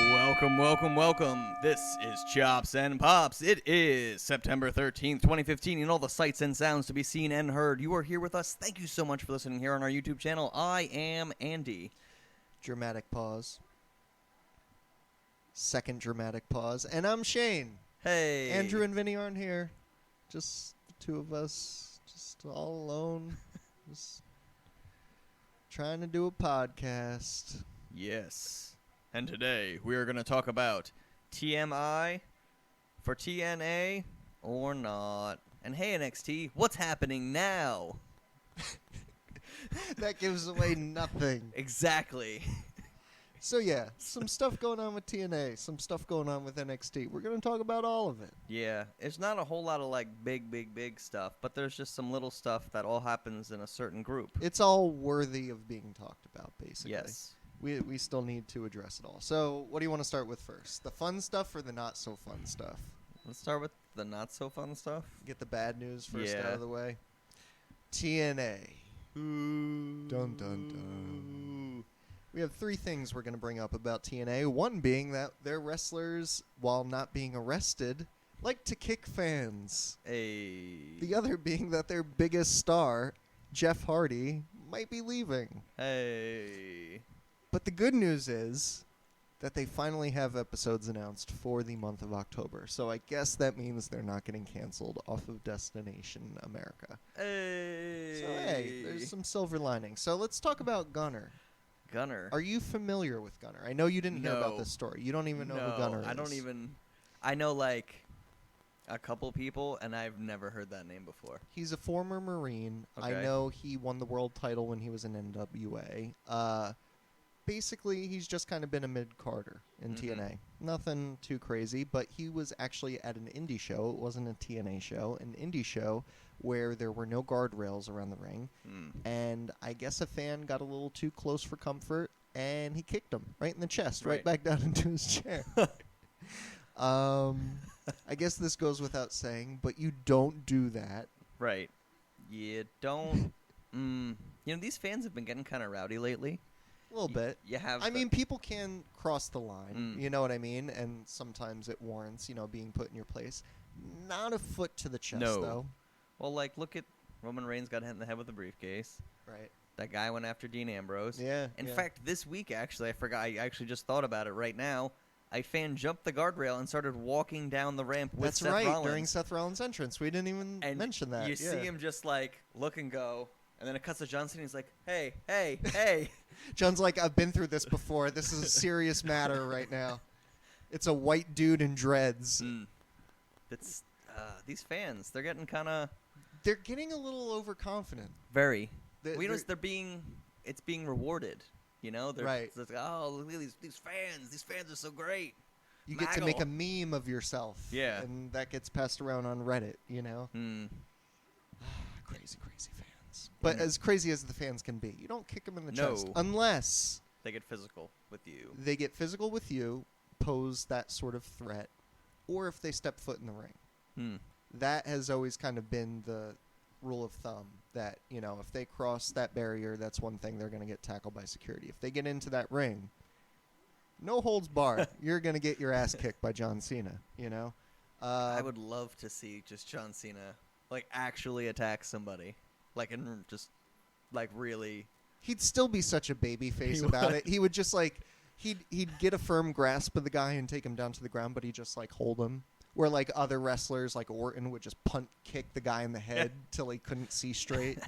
Welcome. This is Chops and Pops. It is September 13th, 2015, and all the sights and sounds to be seen and heard. You are here with us. Thank you so much for listening here on our YouTube channel. I am Andy. Dramatic pause. Second dramatic pause. And I'm Shane. Hey. Andrew and Vinny aren't here. Just the two of us. Just all alone. Just trying to do a podcast. Yes. And today we are going to talk about TMI for TNA or not. And hey, NXT, what's happening now? That gives away nothing. Exactly. So yeah, some stuff going on with TNA, some stuff going on with NXT. We're going to talk about all of it. Yeah, it's not a whole lot of like big stuff, but there's just some little stuff that all happens in a certain group. It's all worthy of being talked about, basically. Yes. We still need to address it all. So what do you want to start with first? The fun stuff or the not so fun stuff? Let's start with the not so fun stuff. Get the bad news first Yeah. out of the way. TNA. Ooh. Dun, dun, dun. We have three things we're going to bring up about TNA. One being that their wrestlers, while not being arrested, like to kick fans. Hey. The other being that their biggest star, Jeff Hardy, might be leaving. Hey. But the good news is that they finally have episodes announced for the month of October. So I guess that means they're not getting canceled off of Destination America. Hey. So hey, there's some silver lining. So let's talk about Gunner. Gunner. Are you familiar with Gunner? I know you didn't hear about this story. You don't even know who Gunner is. I don't even. I know like a couple people, and I've never heard that name before. He's a former Marine. Okay. I know he won the world title when he was in NWA. Basically, he's just kind of been a mid-carder in TNA. Nothing too crazy, but he was actually at an indie show. It wasn't a TNA show. An indie show where there were no guardrails around the ring. And I guess a fan got a little too close for comfort, and he kicked him right in the chest, right back down into his chair. I guess this goes without saying, but you don't do that. Right. You don't. You know, these fans have been getting kind of rowdy lately. A little bit. You have. I mean, people can cross the line. You know what I mean? And sometimes it warrants, being put in your place. Not a foot to the chest, though. Well, like, look at Roman Reigns got hit in the head with a briefcase. Right. That guy went after Dean Ambrose. Yeah. In fact, this week, actually, I forgot. I actually just thought about it right now. A fan jumped the guardrail and started walking down the ramp with Seth Rollins. That's right, during Seth Rollins' entrance. We didn't even mention that. You see him just, like, look and go. And then it cuts to Johnson, and he's like, hey. John's like, I've been through this before. This is a serious matter right now. It's a white dude in dreads. It's these fans, they're getting kind of... They're getting a little overconfident. Very. It's being rewarded, you know? Right. It's like, oh, look at these fans. These fans are so great. You get to make a meme of yourself. Yeah. And that gets passed around on Reddit, you know? Crazy fans. But as crazy as the fans can be, you don't kick them in the chest unless they get physical with you. They get physical with you, pose that sort of threat, or if they step foot in the ring. That has always kind of been the rule of thumb that, if they cross that barrier, that's one thing, they're going to get tackled by security. If they get into that ring, no holds barred. You're going to get your ass kicked by John Cena, I would love to see just John Cena, like, actually attack somebody. Like, and just, like, really... He'd still be such a baby face about it. He would just, like... He'd get a firm grasp of the guy and take him down to the ground, but he'd just, like, hold him. Where, like, other wrestlers, like Orton, would just kick the guy in the head till he couldn't see straight,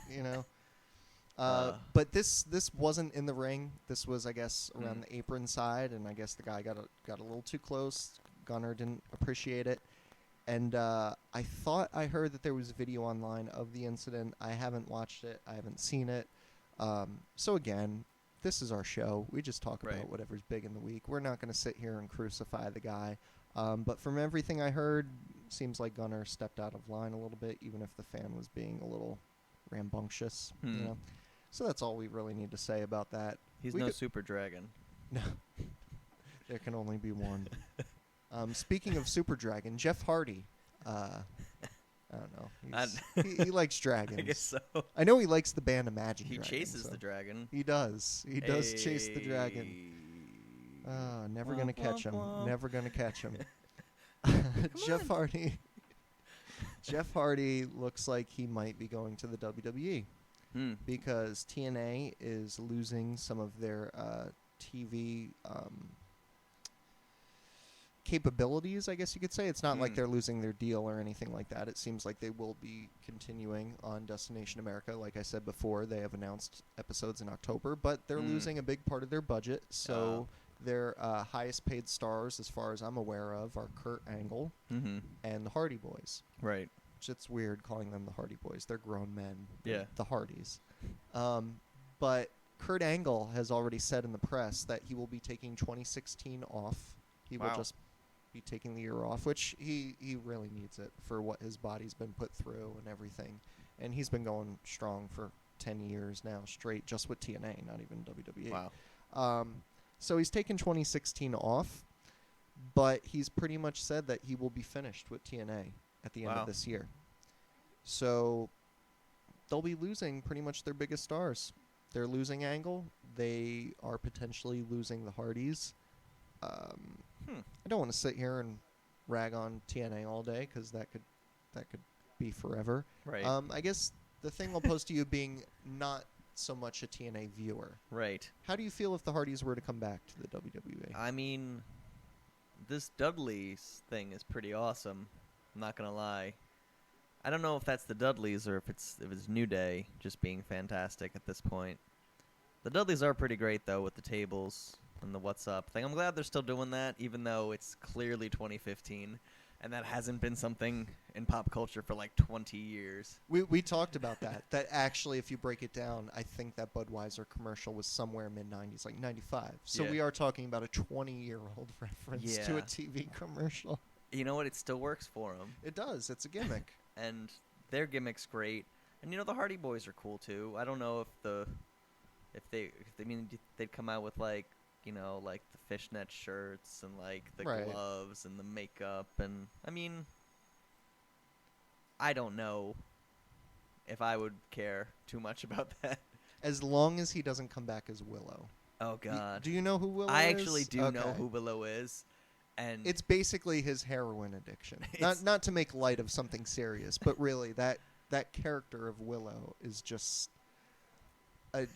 But this wasn't in the ring. This was, I guess, around the apron side, and I guess the guy got a little too close. Gunner didn't appreciate it. And I thought I heard that there was a video online of the incident. I haven't watched it. I haven't seen it. So again, this is our show. We just talk about whatever's big in the week. We're not going to sit here and crucify the guy. But from everything I heard, seems like Gunner stepped out of line a little bit, even if the fan was being a little rambunctious. So that's all we really need to say about that. He's no super dragon. No. There can only be one. Speaking of Super Dragon, Jeff Hardy. I don't know. He likes dragons. I guess so. I know he likes the band Imagine He Dragons. chases the dragon. He does. He does chase the dragon. Never gonna catch him. Never gonna catch him. Jeff on. Hardy. Jeff Hardy looks like he might be going to the WWE because TNA is losing some of their TV capabilities, I guess you could say. It's not like they're losing their deal or anything like that. It seems like they will be continuing on Destination America. Like I said before, they have announced episodes in October, but they're losing a big part of their budget. So their highest paid stars, as far as I'm aware of, are Kurt Angle and the Hardy Boys. Right. Which it's weird calling them the Hardy Boys. They're grown men. Yeah. The Hardys. But Kurt Angle has already said in the press that he will be taking 2016 off. He will just be taking the year off, which he really needs it for what his body's been put through and everything. And he's been going strong for 10 years now straight, just with TNA, not even WWE. Wow. So he's taken 2016 off, but he's pretty much said that he will be finished with TNA at the end of this year. So they'll be losing pretty much their biggest stars. They're losing Angle. They are potentially losing the Hardys. I don't want to sit here and rag on TNA all day because that could be forever. Right. I guess the thing I'll pose to you being not so much a TNA viewer. Right. How do you feel if the Hardys were to come back to the WWE? I mean, this Dudley's thing is pretty awesome. I'm not gonna lie. I don't know if that's the Dudleys or if it's New Day just being fantastic at this point. The Dudleys are pretty great though with the tables and the what's up thing. I'm glad they're still doing that, even though it's clearly 2015, and that hasn't been something in pop culture for like 20 years. We talked about that. That actually, if you break it down, I think that Budweiser commercial was somewhere mid-90s, like 95. So we are talking about a 20-year-old reference to a TV commercial. You know what? It still works for them. It does. It's a gimmick. And their gimmick's great. And, you know, the Hardy Boys are cool, too. I don't know if they'd come out with, like, you know, like the fishnet shirts and, like, the gloves and the makeup. And, I mean, I don't know if I would care too much about that. As long as he doesn't come back as Willow. Oh, God. Do you know who Willow is? I actually do know who Willow is. And it's basically his heroin addiction. Not to make light of something serious, but really that character of Willow is just a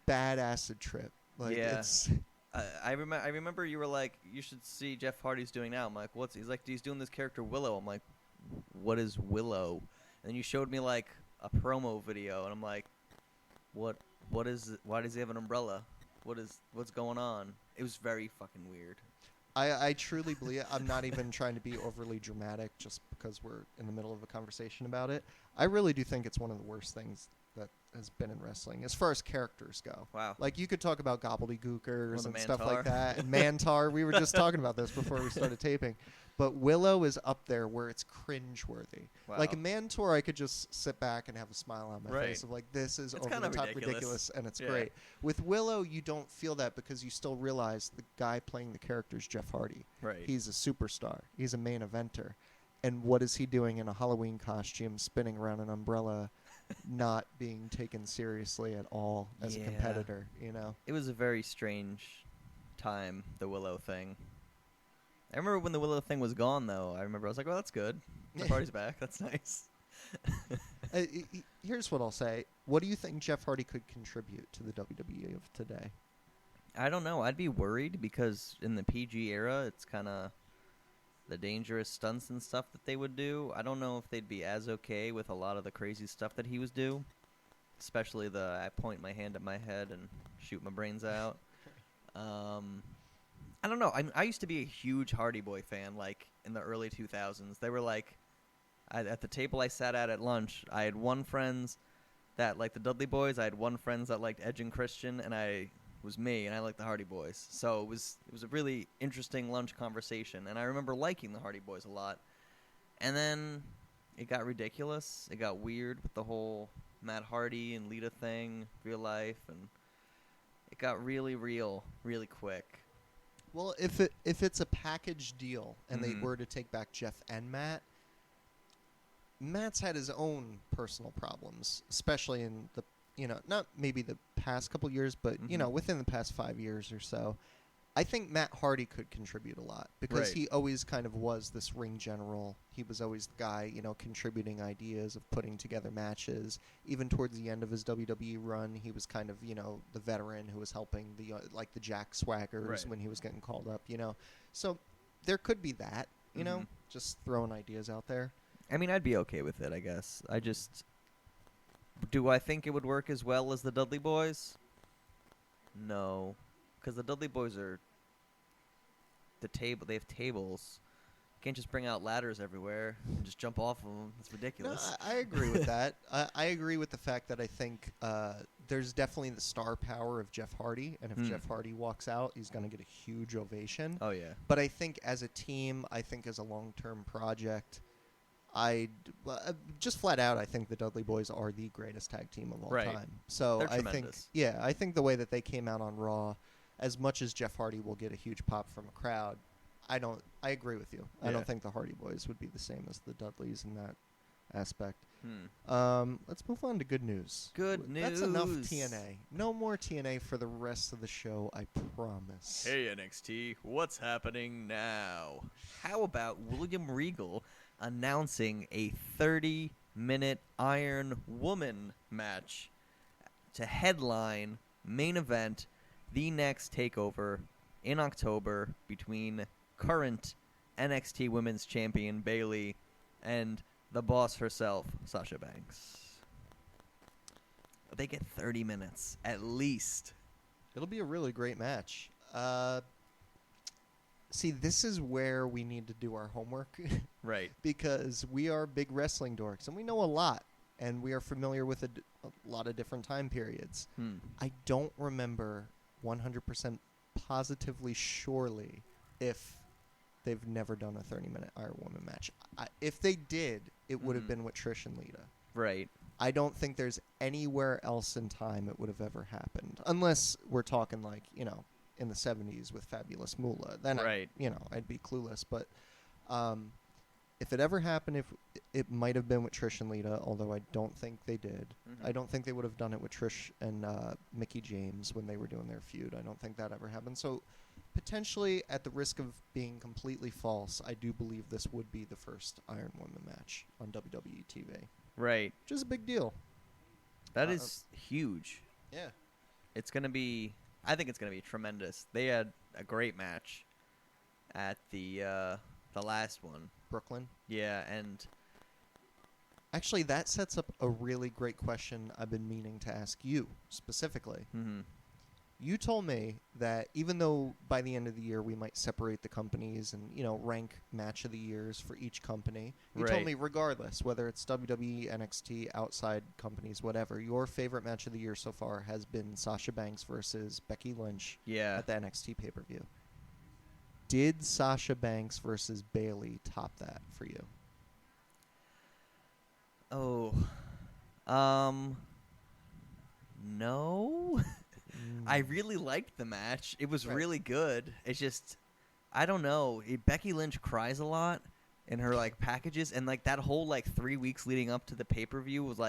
bad acid trip. Like it's I remember you were like, you should see Jeff Hardy's doing now. I'm like, what's he's like? He's doing this character Willow. I'm like, what is Willow? And then you showed me like a promo video, and I'm like, what is it? Why does he have an umbrella? What's going on? It was very fucking weird. I truly believe it. I'm not even trying to be overly dramatic just because we're in the middle of a conversation about it. I really do think it's one of the worst things that has been in wrestling as far as characters go. Wow. Like, you could talk about gobbledygookers and Mantar. stuff like that. And Mantar. We were just talking about this before we started taping. But Willow is up there where it's cringeworthy. Wow. Like, in Mantor, I could just sit back and have a smile on my face of, like, this is it's over-the-top ridiculous, and it's great. With Willow, you don't feel that because you still realize the guy playing the character is Jeff Hardy. Right. He's a superstar. He's a main eventer. And what is he doing in a Halloween costume, spinning around an umbrella, not being taken seriously at all as a competitor, you know? It was a very strange time, the Willow thing. I remember when the Willow thing was gone, though. I was like, well, that's good. The party's back. That's nice. Here's what I'll say. What do you think Jeff Hardy could contribute to the WWE of today? I don't know. I'd be worried because in the PG era, it's kind of the dangerous stunts and stuff that they would do. I don't know if they'd be as okay with a lot of the crazy stuff that he was do, especially I point my hand at my head and shoot my brains out. I don't know. I used to be a huge Hardy Boy fan, like, in the early 2000s. They were, like, at the table I sat at lunch, I had one friends that liked the Dudley Boys. I had one friends that liked Edge and Christian, and I was me, and I liked the Hardy Boys. So it was a really interesting lunch conversation, and I remember liking the Hardy Boys a lot. And then it got ridiculous. It got weird with the whole Matt Hardy and Lita thing, real life, and it got really real really quick. Well, if it's a package deal and they were to take back Jeff and Matt's had his own personal problems, especially in the, not maybe the past couple years, but, within the past 5 years or so. I think Matt Hardy could contribute a lot because Right. he always kind of was this ring general. He was always the guy, contributing ideas of putting together matches. Even towards the end of his WWE run, he was kind of, the veteran who was helping the Jack Swaggers Right. when he was getting called up, So there could be that, Mhm. just throwing ideas out there. I mean, I'd be okay with it, I guess. Do I think it would work as well as the Dudley Boys? No, because the Dudley Boys are they have tables. You can't just bring out ladders everywhere and just jump off of them. It's No, ridiculous. I agree with that. I agree with the fact that I think there's definitely the star power of Jeff Hardy, and if Jeff Hardy walks out, he's going to get a huge ovation. Oh yeah. But I think as a team, I think as a long-term project, just flat out, I think the Dudley Boys are the greatest tag team of all Right. time. So They're I think, tremendous. I think the way that they came out on Raw, as much as Jeff Hardy will get a huge pop from a crowd, I agree with you. I Yeah. don't think the Hardy Boys would be the same as the Dudleys in that aspect. Hmm. Let's move on to good news. Good That's enough news. TNA. No more TNA for the rest of the show, I promise. Hey NXT, what's happening now? How about William Regal announcing a 30-minute Iron Woman match to headline main event the next takeover in October between current NXT Women's Champion Bayley and the boss herself, Sasha Banks. They get 30 minutes at least. It'll be a really great match. See, this is where we need to do our homework Right. because we are big wrestling dorks and we know a lot and we are familiar with a lot of different time periods. I don't remember 100% positively surely if they've never done a 30-minute Iron Woman match. If they did, it would have been with Trish and Lita. Right. I don't think there's anywhere else in time it would have ever happened. Unless we're talking like, in the 70s with Fabulous Moolah. Then, Right. I'd be clueless. But if it ever happened, it might have been with Trish and Lita, although I don't think they did. Mhm. I don't think they would have done it with Trish and Mickie James when they were doing their feud. I don't think that ever happened. So potentially, at the risk of being completely false, I do believe this would be the first Iron Woman match on WWE TV. Right. Which is a big deal. That is huge. Yeah. It's going to be I think it's going to be tremendous. They had a great match at the last one. Brooklyn. Yeah, and Actually, that sets up a really great question I've been meaning to ask you specifically. You told me that even though by the end of the year we might separate the companies and, rank match of the years for each company, you told Right. me regardless, whether it's WWE, NXT, outside companies, whatever, your favorite match of the year so far has been Sasha Banks versus Becky Lynch yeah. at the NXT pay-per-view. Did Sasha Banks versus Bayley top that for you? Oh. No. I really liked the match. It was Right. really good. It's just, I don't know. Becky Lynch cries a lot in her packages, and that whole 3 weeks leading up to the pay-per-view was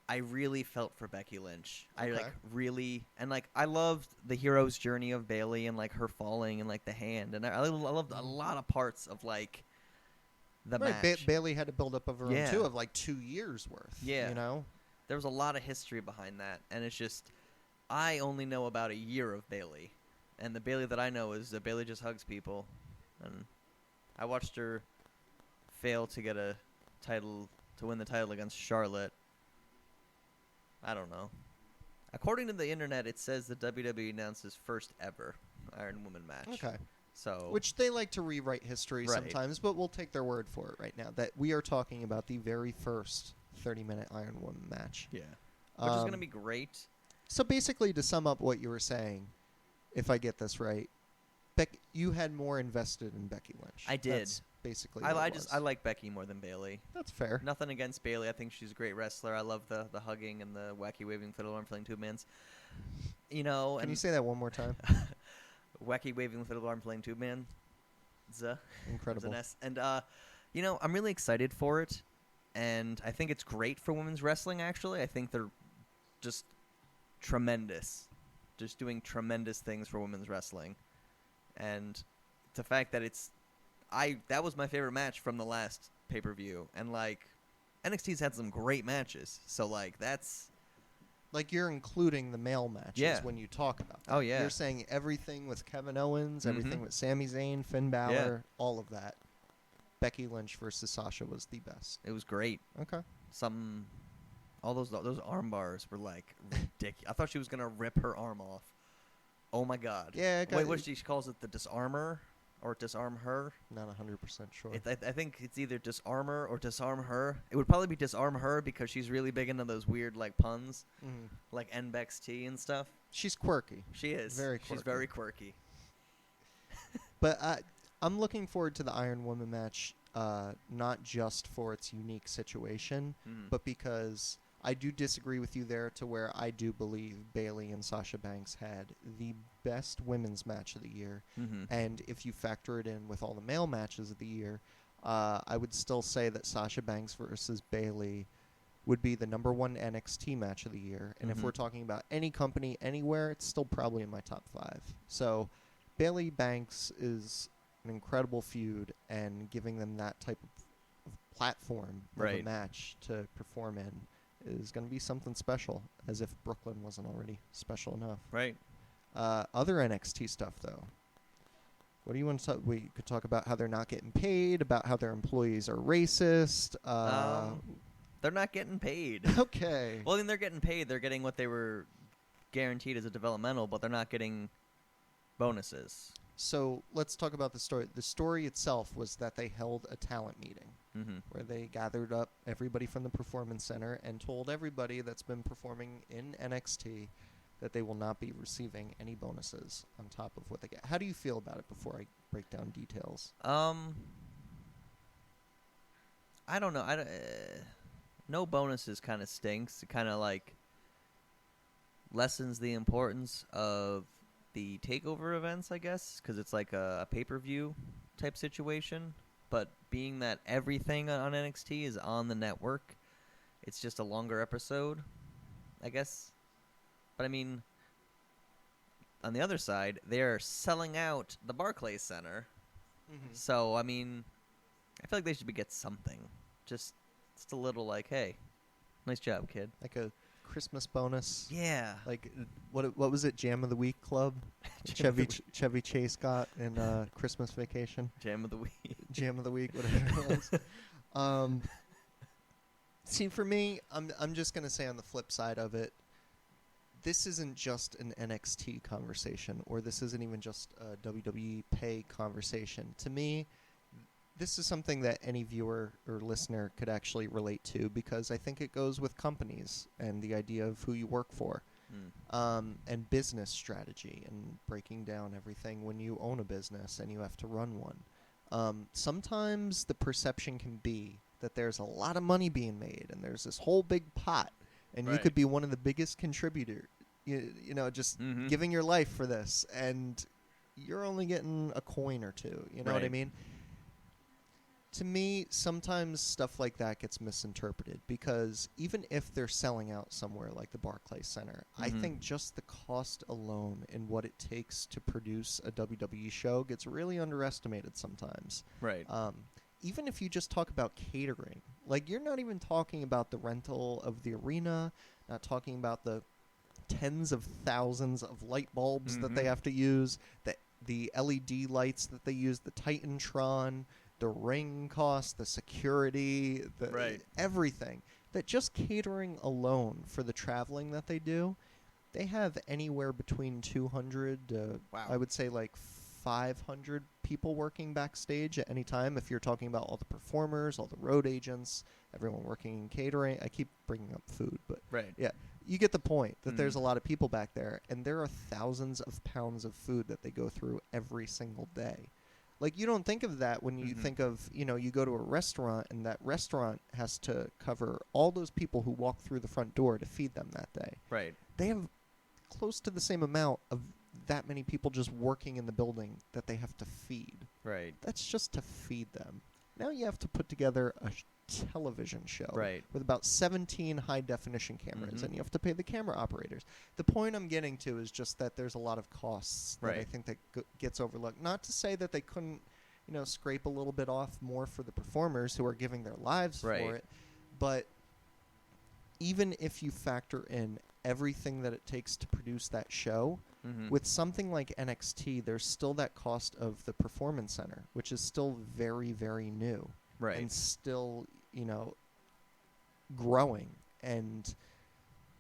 I really felt for Becky Lynch. I Okay. really, and I loved the hero's journey of Bayley and her falling and the hand, and I loved a lot of parts of the Right, match. Bayley had to build up of her Yeah. own too, of 2 years worth. Yeah. You There was a lot of history behind that, and it's just, I only know about a year of Bayley, and the Bayley that I know is that Bayley just hugs people, and I watched her fail to get a title, to win the title against Charlotte. I don't know. According to the internet, it says the WWE announced his first ever Iron Woman match. Okay. So, Which they like to rewrite history Right. sometimes, but we'll take their word for it right now that we are talking about the very first 30-minute Iron Woman match. yeah, which is going to Um, be great. So basically, to sum up what you were saying, if I get this right, you had more invested in Becky Lynch. I did. That's basically what I it just was. I like Becky more than Bayley. That's fair. Nothing against Bayley. I think she's a great wrestler. I love the hugging and the wacky waving fiddle arm flailing tube mans. Can And you say that one more time? wacky waving fiddle arm flailing tube man. There's Incredible. an S. And I'm really excited for it, and I think it's great for women's wrestling. Actually, I think they're just tremendous, just doing tremendous things for women's wrestling. and the fact that that was my favorite match from the last pay-per-view, and like NXT's had some great matches, so like that's like you're including the male matches when you talk about that. Oh yeah, you're saying everything with Kevin Owens, everything with Sami Zayn, Finn Balor, all of that. Becky Lynch versus Sasha was the best. It was great. Okay. All those arm bars were like ridiculous. I thought she was gonna rip her arm off. Oh my god. Yeah. Wait, what she calls it? The disarmer or disarm her? Not 100% sure. I think it's either disarmer or disarm her. It would probably be disarm her because she's really big into those weird like puns, like NBXT and stuff. She's quirky. She is. Very quirky. She's very quirky. But I'm looking forward to the IronWoman match, not just for its unique situation, but because I do disagree with you there to where I do believe Bayley and Sasha Banks had the best women's match of the year. And if you factor it in with all the male matches of the year, I would still say that Sasha Banks versus Bayley would be the #1 NXT match of the year. And if we're talking about any company, anywhere, it's still probably in my top 5. So Bayley Banks is an incredible feud, and giving them that type of platform of a match to perform in is going to be something special, as if Brooklyn wasn't already special enough. Right. Other NXT stuff, though. What do you want to talk? We could talk about how they're not getting paid, about how their employees are racist. They're not getting paid. Okay. Well, I mean, they're getting paid. They're getting what they were guaranteed as a developmental, but they're not getting bonuses. So let's talk about the story. The story itself was that they held a talent meeting where they gathered up everybody from the Performance Center and told everybody that's been performing in NXT that they will not be receiving any bonuses on top of what they get. How do you feel about it before I break down details? I don't know. No bonuses kind of stinks. It kind of like lessens the importance of the takeover events, I guess, because it's like a pay-per-view type situation. But being that everything on NXT is on the network, it's just a longer episode, I guess. But I mean, on the other side, they're selling out the Barclays Center. So I mean, I feel like they should get something, just a little like, hey, nice job, kid. Like a Christmas bonus. Yeah. Like what was it? Jam of the Week Club. Chevy Chase got in Christmas Vacation. Jam of the Week. Jam of the Week, whatever it was. See, for me, I'm just gonna say on the flip side of it, this isn't just an NXT conversation, or this isn't even just a WWE pay conversation. To me, this is something that any viewer or listener could actually relate to, because I think it goes with companies and the idea of who you work for, and business strategy and breaking down everything when you own a business and you have to run one. Sometimes the perception can be that there's a lot of money being made and there's this whole big pot, and you could be one of the biggest contributors, you know, just giving your life for this, and you're only getting a coin or two. You know what I mean? To me, sometimes stuff like that gets misinterpreted, because even if they're selling out somewhere like the Barclays Center, I think just the cost alone and what it takes to produce a WWE show gets really underestimated sometimes. Right. Even if you just talk about catering, like, you're not even talking about the rental of the arena, not talking about the tens of thousands of light bulbs that they have to use, the LED lights that they use, the Titantron, the ring cost, the security, everything. That just catering alone for the traveling that they do, they have anywhere between 200 to, I would say, like 500 people working backstage at any time. If you're talking about all the performers, all the road agents, everyone working in catering. I keep bringing up food, but yeah, you get the point that there's a lot of people back there, and there are thousands of pounds of food that they go through every single day. Like, you don't think of that when you think of, you know, you go to a restaurant and that restaurant has to cover all those people who walk through the front door to feed them that day. Right. They have close to the same amount of that many people just working in the building that they have to feed. Right. That's just to feed them. Now you have to put together a television show Right. with about 17 high-definition cameras, Mhm. and you have to pay the camera operators. The point I'm getting to is just that there's a lot of costs that I Right. think that gets overlooked. Not to say that they couldn't, scrape a little bit off more for the performers who are giving their lives Right. for it, but even if you factor in everything that it takes to produce that show, Mhm. with something like NXT, there's still that cost of the performance center, which is still very, very new. Right. And still, growing. And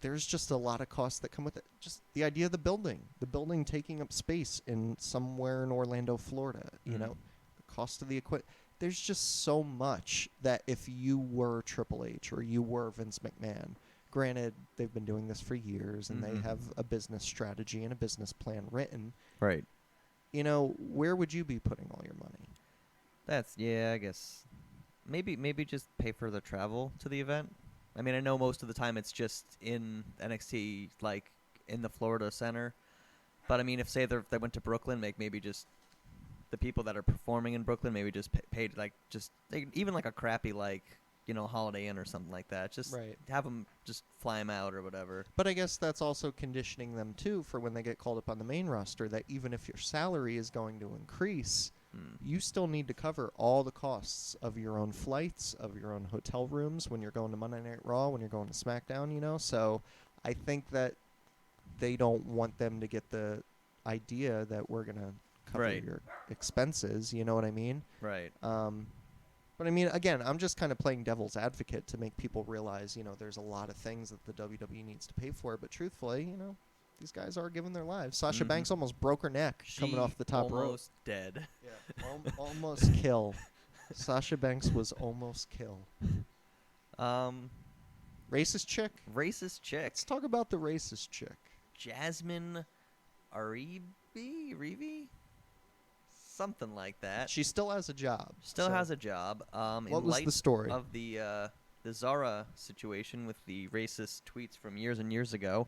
there's just a lot of costs that come with it. Just the idea of the building taking up space in somewhere in Orlando, Florida, Mhm. the cost of the equipment. There's just so much that if you were Triple H or you were Vince McMahon, granted, they've been doing this for years and they Mhm. have a business strategy and a business plan written, Right. where would you be putting all your money? I guess maybe just pay for the travel to the event. I mean, I know most of the time it's just in NXT, like in the Florida Center. But I mean, if they went to Brooklyn, maybe just the people that are performing in Brooklyn maybe just paid even like a crappy Holiday Inn or something like that. Just Right. have them just fly them out or whatever. But I guess that's also conditioning them, too, for when they get called up on the main roster, that even if your salary is going to increase, you still need to cover all the costs of your own flights, of your own hotel rooms, when you're going to Monday Night Raw, when you're going to SmackDown, So I think that they don't want them to get the idea that we're going to cover Right. your expenses, you know what I mean? Right. But I mean, again, I'm just kind of playing devil's advocate to make people realize, there's a lot of things that the WWE needs to pay for. But truthfully, these guys are giving their lives. Sasha Mhm. Banks almost broke her neck coming off the top rope. Almost dead. Yeah, almost kill. Sasha Banks was almost kill. Racist chick? Racist chick. Let's talk about the racist chick. Jasmine Reevy? Something like that. She still has a job. Still has a job. What was the story? Of the Zara situation with the racist tweets from years and years ago.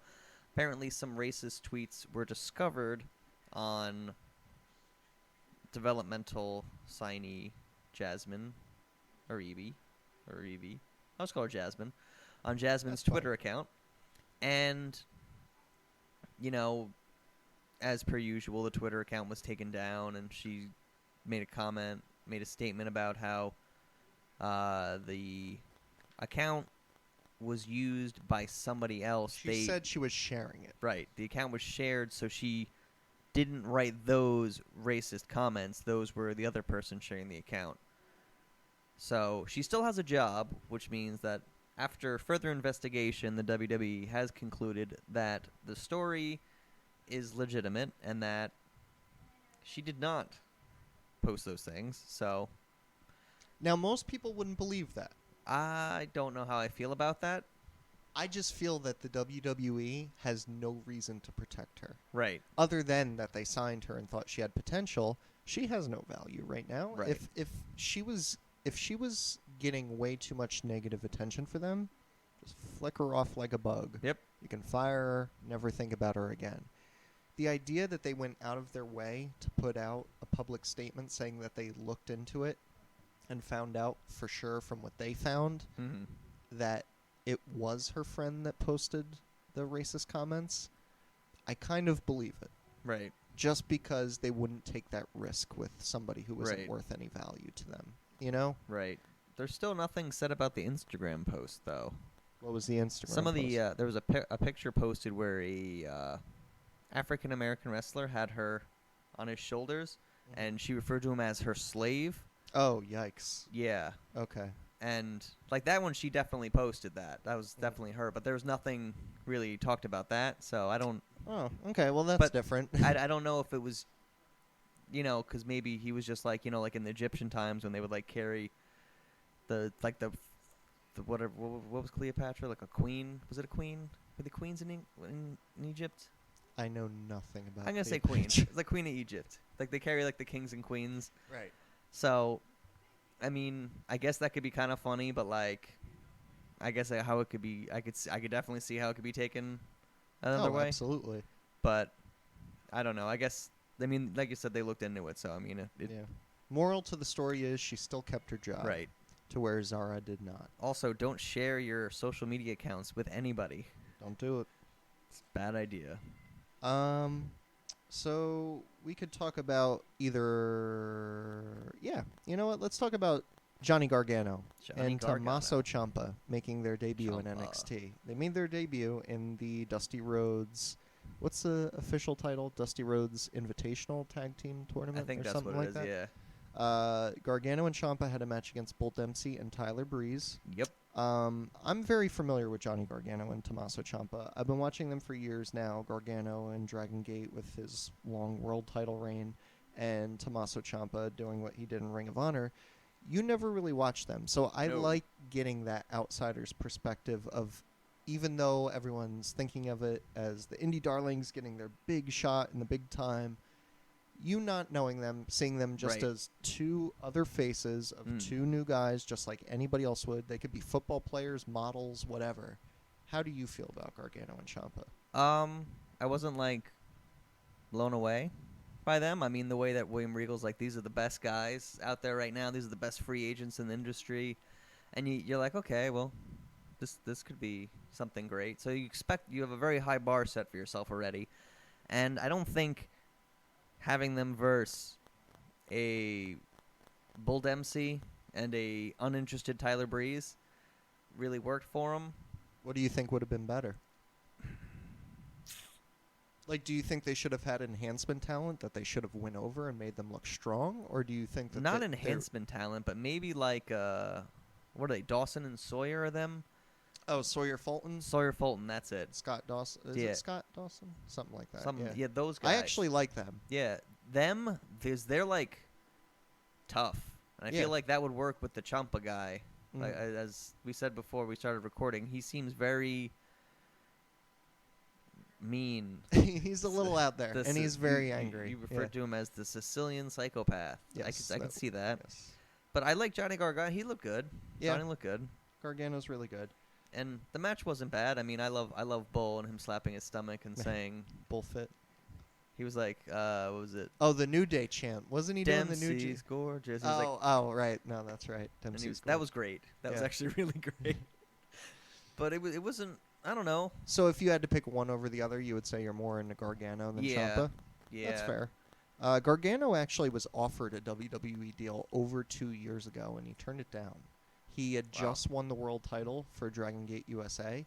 Apparently, some racist tweets were discovered on developmental signee Jasmine Reevy. I'll just call her Jasmine. On Jasmine's That's Twitter fine. account. And, as per usual, the Twitter account was taken down, and she made a statement about how the account was used by somebody else. She said she was sharing it. Right. The account was shared, so she didn't write those racist comments. Those were the other person sharing the account. So she still has a job, which means that after further investigation, the WWE has concluded that the story is legitimate and that she did not post those things. So Now, most people wouldn't believe that. I don't know how I feel about that. I just feel that the WWE has no reason to protect her. Right. Other than that they signed her and thought she had potential, she has no value right now. Right. If she was getting way too much negative attention for them, just flick her off like a bug. Yep. You can fire her, never think about her again. The idea that they went out of their way to put out a public statement saying that they looked into it and found out for sure from what they found Mm-hmm. that it was her friend that posted the racist comments, I kind of believe it. Right. Just because they wouldn't take that risk with somebody who wasn't Right. worth any value to them. Right. There's still nothing said about the Instagram post, though. What was the Instagram Some of the post? there was a picture posted where a African American wrestler had her on his shoulders, Mhm. and she referred to him as her slave. Oh, yikes. Yeah, Okay. and like that one, she definitely posted that. That was definitely her, but there was nothing really talked about that. So I don't, Oh, okay. Well, that's But different. I don't know if it was, because maybe he was just like like in the Egyptian times when they would like carry the whatever, what was Cleopatra, like a queen? Was it a queen? Were the queens in Egypt? I know nothing about I'm gonna the say queen. picture. It's the queen of Egypt. Like they carry like the kings and queens. Right. So, I mean, I guess that could be kind of funny, but like, I guess how it could be, I could definitely see how it could be taken another way. Absolutely. But I don't know. I guess, I mean, like you said, they looked into it. So I mean, Yeah. Moral to the story is she still kept her job. Right. To where Zara did not. Also, don't share your social media accounts with anybody. Don't do it. It's a bad idea. So we could talk about either... Yeah, you know what? Let's talk about Johnny Gargano and Tommaso Ciampa making their debut in NXT. They made their debut in the Dusty Rhodes... What's the official title? Dusty Rhodes Invitational Tag Team Tournament? I think or that's something what like it is, that? yeah. Gargano and Ciampa had a match against Bull Dempsey and Tyler Breeze. Yep. I'm very familiar with Johnny Gargano and Tommaso Ciampa. I've been watching them for years now. Gargano in Dragon Gate with his long world title reign, and Tommaso Ciampa doing what he did in Ring of Honor. You never really watched them, so I like getting that outsider's perspective of, even though everyone's thinking of it as the indie darlings getting their big shot in the big time, you not knowing them, seeing them just as two other faces of two new guys, just like anybody else would. They could be football players, models, whatever. How do you feel about Gargano and Ciampa? I wasn't, like, blown away by them. I mean, the way that William Regal's like, these are the best guys out there right now. These are the best free agents in the industry. And you're like, okay, well, this could be something great. So you have a very high bar set for yourself already. And I don't think having them verse a Bull Dempsey and a uninterested Tyler Breeze really worked for them. What do you think would have been better? Like, do you think they should have had enhancement talent that they should have went over and made them look strong? Or do you think that... Not enhancement talent, but maybe like, what are they, Dawson and Sawyer are them? Oh, Sawyer Fulton? Sawyer Fulton, that's it. Scott Dawson. Is it Scott Dawson? Something like that. Yeah, those guys. I actually like them. Yeah, them, they're like tough. And I feel like that would work with the Ciampa guy. Like, as we said before we started recording, he seems very mean. He's a little out there, and he's very angry. You referred to him as the Sicilian psychopath. Yes, I could see that. Yes. But I like Johnny Gargano. He looked good. Yeah. Johnny looked good. Gargano's really good. And the match wasn't bad. I mean, I love Bull and him slapping his stomach and saying Bullfit. He was like, what was it? Oh, the New Day chant. Wasn't he doing the New Day? Dempsey's gorgeous. He was like, right. No, that's right. Dempsey's that was great. That was actually really great. But it wasn't, I don't know. So if you had to pick one over the other, you would say you're more into Gargano than Ciampa? Yeah. That's fair. Gargano actually was offered a WWE deal over 2 years ago, and he turned it down. He had just won the world title for Dragon Gate USA,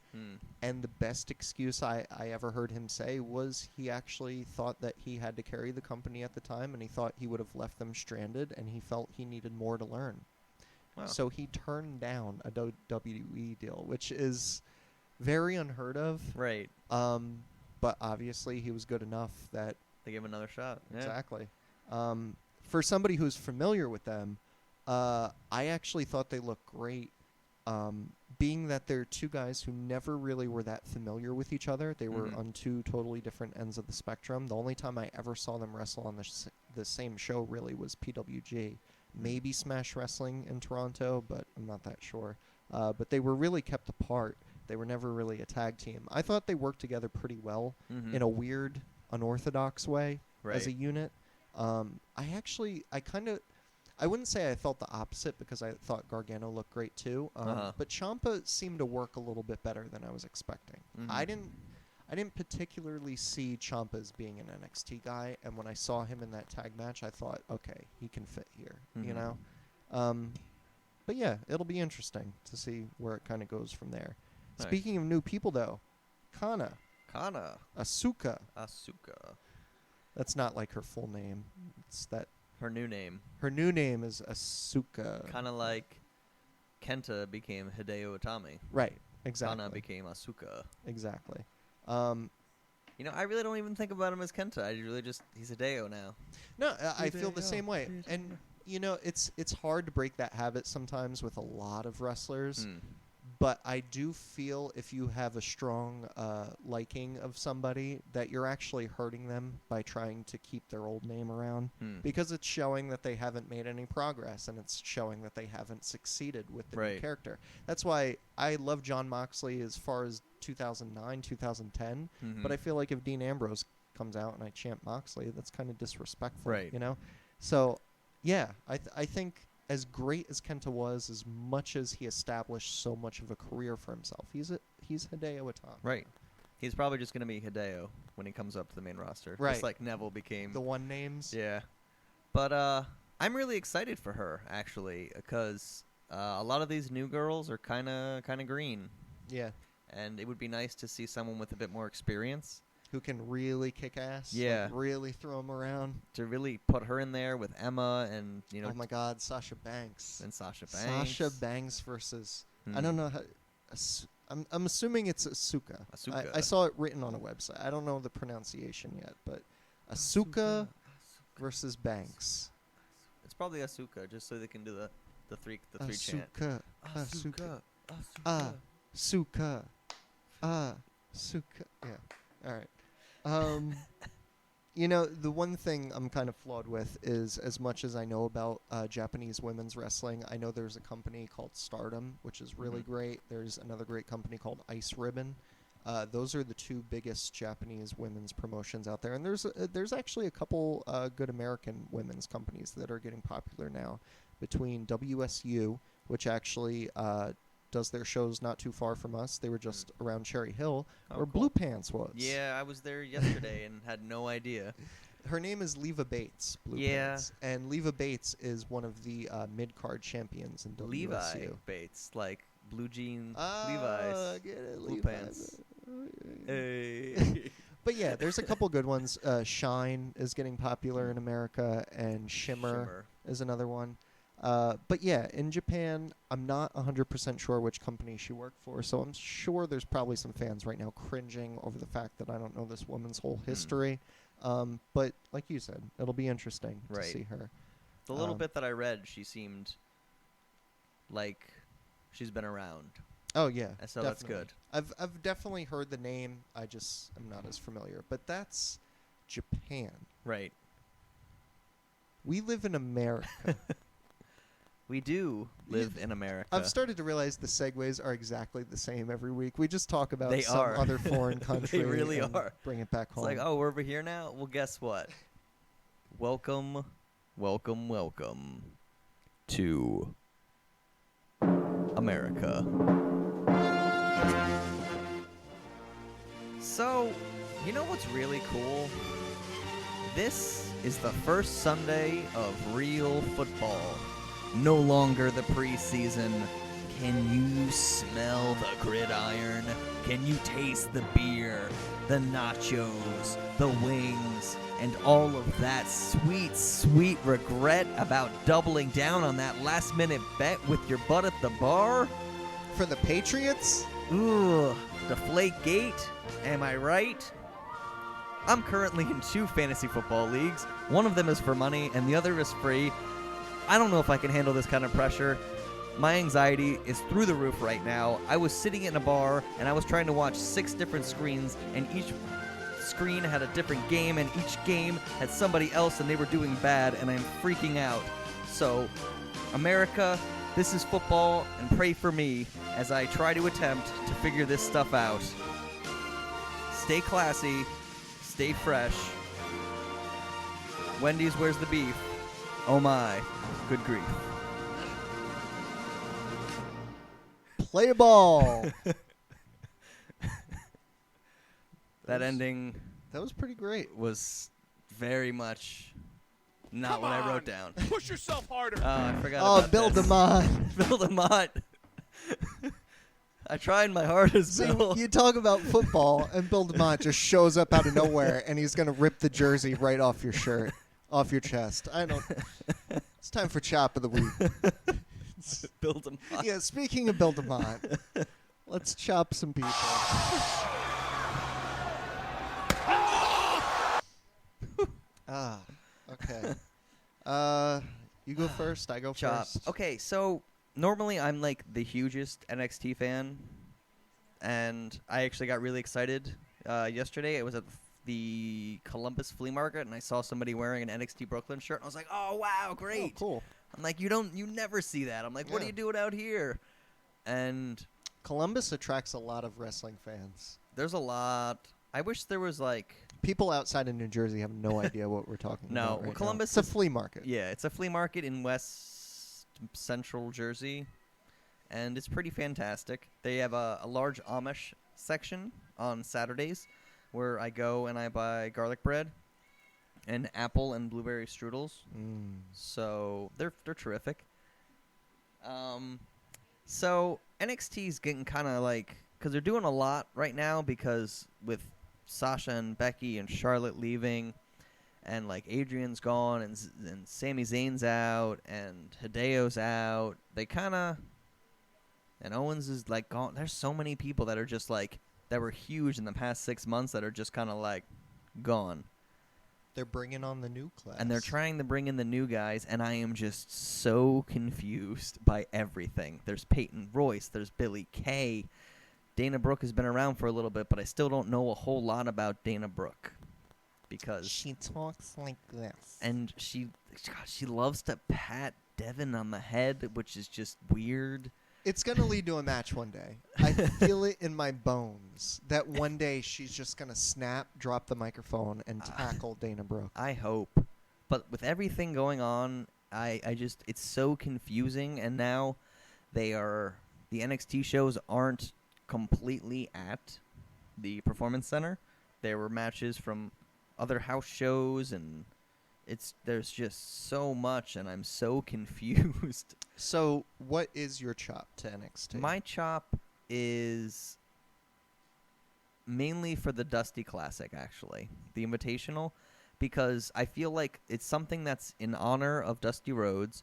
and the best excuse I ever heard him say was he actually thought that he had to carry the company at the time, and he thought he would have left them stranded, and he felt he needed more to learn. Wow. So he turned down a WWE deal, which is very unheard of. Right. But obviously he was good enough that... They gave him another shot. Yeah. Exactly. For somebody who's familiar with them, I actually thought they looked great. Being that they're two guys who never really were that familiar with each other. They were on two totally different ends of the spectrum. The only time I ever saw them wrestle on the same show really was PWG. Maybe Smash Wrestling in Toronto, but I'm not that sure. But they were really kept apart. They were never really a tag team. I thought they worked together pretty well in a weird, unorthodox way as a unit. I wouldn't say I felt the opposite because I thought Gargano looked great too. But Ciampa seemed to work a little bit better than I was expecting. I didn't particularly see Ciampa as being an NXT guy, and when I saw him in that tag match, I thought, okay, he can fit here, you know? But yeah, it'll be interesting to see where it kind of goes from there. Nice. Speaking of new people, though, Kana. Asuka. That's not like her full name. It's that. Her new name. Her new name is Asuka. Kind of like Kenta became Hideo Itami. Right. Exactly. Kana became Asuka. Exactly. You know, I really don't even think about him as Kenta. I really he's Hideo now. No, I feel the same way. And, you know, it's hard to break that habit sometimes with a lot of wrestlers. But I do feel if you have a strong liking of somebody that you're actually hurting them by trying to keep their old name around because it's showing that they haven't made any progress and it's showing that they haven't succeeded with the new character. That's why I love Jon Moxley as far as 2009, 2010. But I feel like if Dean Ambrose comes out and I chant Moxley, that's kind of disrespectful, you know? So Yeah, I think as great as Kenta was, as much as he established so much of a career for himself, he's Hideo Itami. Right. He's probably just going to be Hideo when he comes up to the main roster. Right. Just like Neville became. The one names. Yeah. But I'm really excited for her, actually, because a lot of these new girls are kind of green. Yeah. And it would be nice to see someone with a bit more experience. Who can really kick ass. Yeah. Like really throw them around. To really put her in there with Emma and, you know. Oh, my God. Sasha Banks. And Sasha Banks. Sasha Banks versus... I don't know how... I'm assuming it's Asuka. I saw it written on a website. I don't know the pronunciation yet, but Asuka versus Banks. It's probably Asuka, just so they can do the three chant. Asuka. Asuka. Asuka. Yeah. All right. You know, the one thing I'm kind of flawed with is, as much as I know about Japanese women's wrestling, I know there's a company called Stardom, which is really great. There's another great company called Ice Ribbon. Those are the two biggest Japanese women's promotions out there. And there's actually a couple good American women's companies that are getting popular now, between WSU, which actually does their shows not too far from us. They were just around Cherry Hill, where cool. Blue Pants was. Yeah, I was there yesterday and had no idea. Her name is Leva Bates, Blue Pants. And Leva Bates is one of the mid-card champions in WSU. Levi Bates, like blue jean Levi's. Get it, Blue Levi. Pants. Hey. But yeah, there's a couple good ones. Shine is getting popular in America, and Shimmer is another one. But yeah, in Japan, I'm not 100% sure which company she worked for, so I'm sure there's probably some fans right now cringing over the fact that I don't know this woman's whole history. But like you said, it'll be interesting to see her. The little bit that I read, she seemed like she's been around. Oh yeah, so definitely. That's good. I've definitely heard the name. I just am not as familiar. But that's Japan. Right. We live in America. We do live in America. I've started to realize the segues are exactly the same every week. We just talk about some are. other foreign country. They really and are. Bring it back home. It's like, oh, we're over here now? Well, guess what? Welcome to America. So, you know what's really cool? This is the first Sunday of real football. No longer the preseason. Can you smell the gridiron? Can you taste the beer, the nachos, the wings, and all of that sweet, sweet regret about doubling down on that last-minute bet with your butt at the bar? For the Patriots? Ooh, Deflategate? Am I right? I'm currently in 2 fantasy football leagues. One of them is for money, and the other is free. I don't know if I can handle this kind of pressure. My anxiety is through the roof right now. I was sitting in a bar, and I was trying to watch 6 different screens, and each screen had a different game, and each game had somebody else, and they were doing bad, and I'm freaking out. So, America, this is football, and pray for me as I try to attempt to figure this stuff out. Stay classy. Stay fresh. Wendy's, where's the beef? Oh my, good grief. Play ball. That ending That was pretty great. was very much not what I wrote down. Push yourself harder. Oh, I forgot about Bill this. DeMott. Bill DeMott. I tried my hardest, See, Bill. you talk about football, and Bill DeMott just shows up out of nowhere, and he's going to rip the jersey right off your shirt, off your chest. I don't... It's time for Chop of the Week. Bill DeMott. Yeah, speaking of Bill DeMott, let's chop some people. Okay. You go first, I go Chop. first. Okay, so normally I'm like the hugest NXT fan, and I actually got really excited yesterday. It was at the Columbus Flea Market, and I saw somebody wearing an NXT Brooklyn shirt, and I was like, "Oh wow, great!" Oh, cool. I'm like, you never see that. I'm like, what are Yeah. you doing out here? And Columbus attracts a lot of wrestling fans. there's a lot. I wish there was like People outside of New Jersey have no idea what we're talking about right now. Columbus It's a flea market. Yeah, it's a flea market in West Central Jersey, and it's pretty fantastic. They have a large Amish section on Saturdays where I go and I buy garlic bread and apple and blueberry strudels. So they're terrific. So NXT's getting kind of like, because they're doing a lot right now, because with Sasha and Becky and Charlotte leaving, and like Adrian's gone, and Sami Zayn's out, and Hideo's out, they kind of, and Owens is like gone. There's so many people that are just like, that were huge in the past 6 months that are just kind of like gone. They're bringing on the new class. And they're trying to bring in the new guys, and I am just so confused by everything. There's Peyton Royce. There's Billie Kay. Dana Brooke has been around for a little bit, but I still don't know a whole lot about Dana Brooke. Because she talks like this. And she loves to pat Devin on the head, which is just weird. It's going to lead to a match one day. I feel it in my bones that one day she's just going to snap, drop the microphone, and tackle Dana Brooke. I hope. But with everything going on, I just, it's so confusing. And now the NXT shows aren't completely at the Performance Center. There were matches from other house shows, and there's just so much, and I'm so confused. So, what is your chop to NXT? My chop is mainly for the Dusty Classic, actually, the Invitational, because I feel like it's something that's in honor of Dusty Rhodes.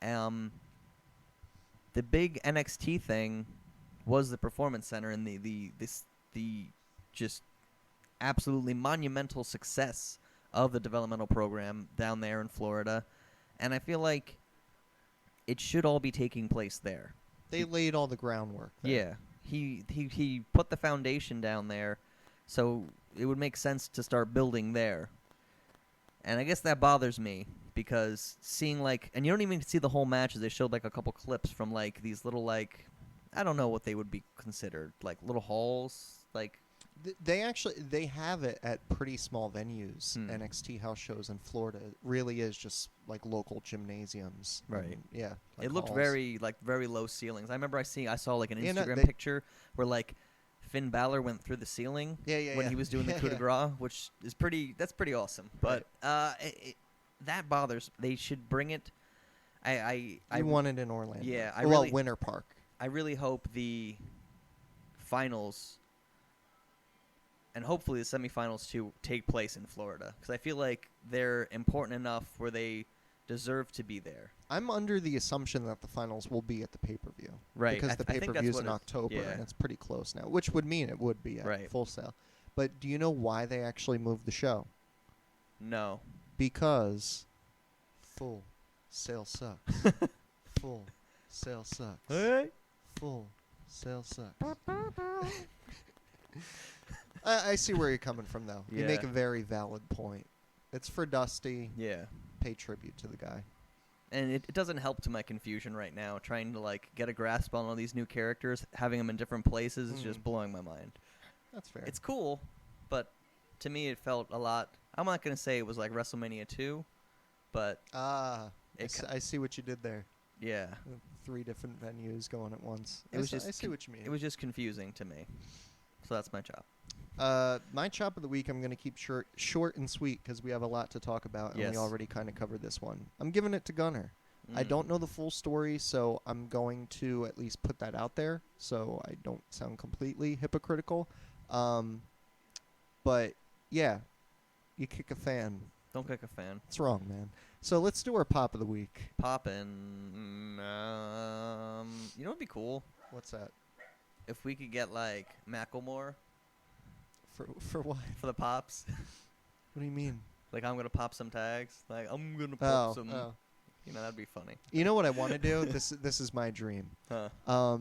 The big NXT thing was the Performance Center, and the just absolutely monumental success of the developmental program down there in Florida, and I feel like it should all be taking place there. They laid all the groundwork there. Yeah. He put the foundation down there, so it would make sense to start building there. And I guess that bothers me, because seeing like, and you don't even see the whole matches. They showed like a couple clips from like these little, like, I don't know what they would be considered, like little halls, like. They have it at pretty small venues. NXT house shows in Florida. It really is just like local gymnasiums. Right. Yeah. Like It looked halls. very low ceilings. I remember I saw like an Yeah, no, Instagram picture where like Finn Balor went through the ceiling when he was doing the coup de grace, which is pretty awesome. But that bothers. They should bring it. I want it in Orlando. Yeah, Winter Park. I really hope the finals and hopefully the semifinals too take place in Florida, because I feel like they're important enough where they deserve to be there. I'm under the assumption that the finals will be at the pay-per-view. Right. Because the pay-per-view is in October, and it's pretty close now, which would mean it would be at Full Sail. But do you know why they actually moved the show? No. Because Full Sail sucks. Full Sail sucks. Hey. Full Sail sucks. I see where you're coming from, though. You make a very valid point. It's for Dusty. Yeah. Pay tribute to the guy. And it doesn't help to my confusion right now. Trying to like get a grasp on all these new characters, having them in different places is just blowing my mind. That's fair. It's cool, but to me it felt a lot. I'm not going to say it was like WrestleMania 2, but... I see what you did there. Yeah. 3 different venues going at once. I see what you mean. It was just confusing to me. So that's my chop. My chop of the week, I'm going to keep short and sweet because we have a lot to talk about, and we already kind of covered this one. I'm giving it to Gunner. I don't know the full story, so I'm going to at least put that out there so I don't sound completely hypocritical. But, yeah, you kick a fan. Don't kick a fan. It's wrong, man. So let's do our pop of the week. Poppin'. You know what'd be cool? What's that? If we could get, like, Macklemore. For what? For the pops. What do you mean? Like, I'm going to pop some tags. Like, I'm going to pop some. You know, that'd be funny. You know what I want to do? This is my dream. Huh.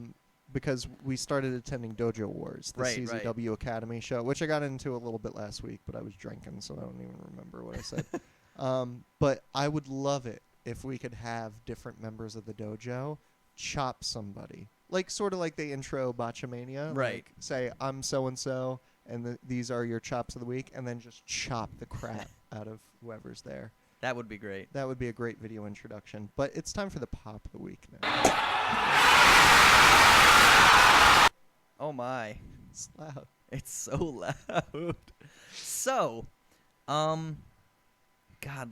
Because we started attending Dojo Wars, the CZW Academy show, which I got into a little bit last week, but I was drinking, so I don't even remember what I said. But I would love it if we could have different members of the dojo chop somebody. Like, sort of like the intro Botchamania. Right. Like, say, I'm so-and-so, and these are your chops of the week, and then just chop the crap out of whoever's there. That would be great. That would be a great video introduction. But it's time for the pop of the week now. Oh my. It's loud. It's so loud. So, God,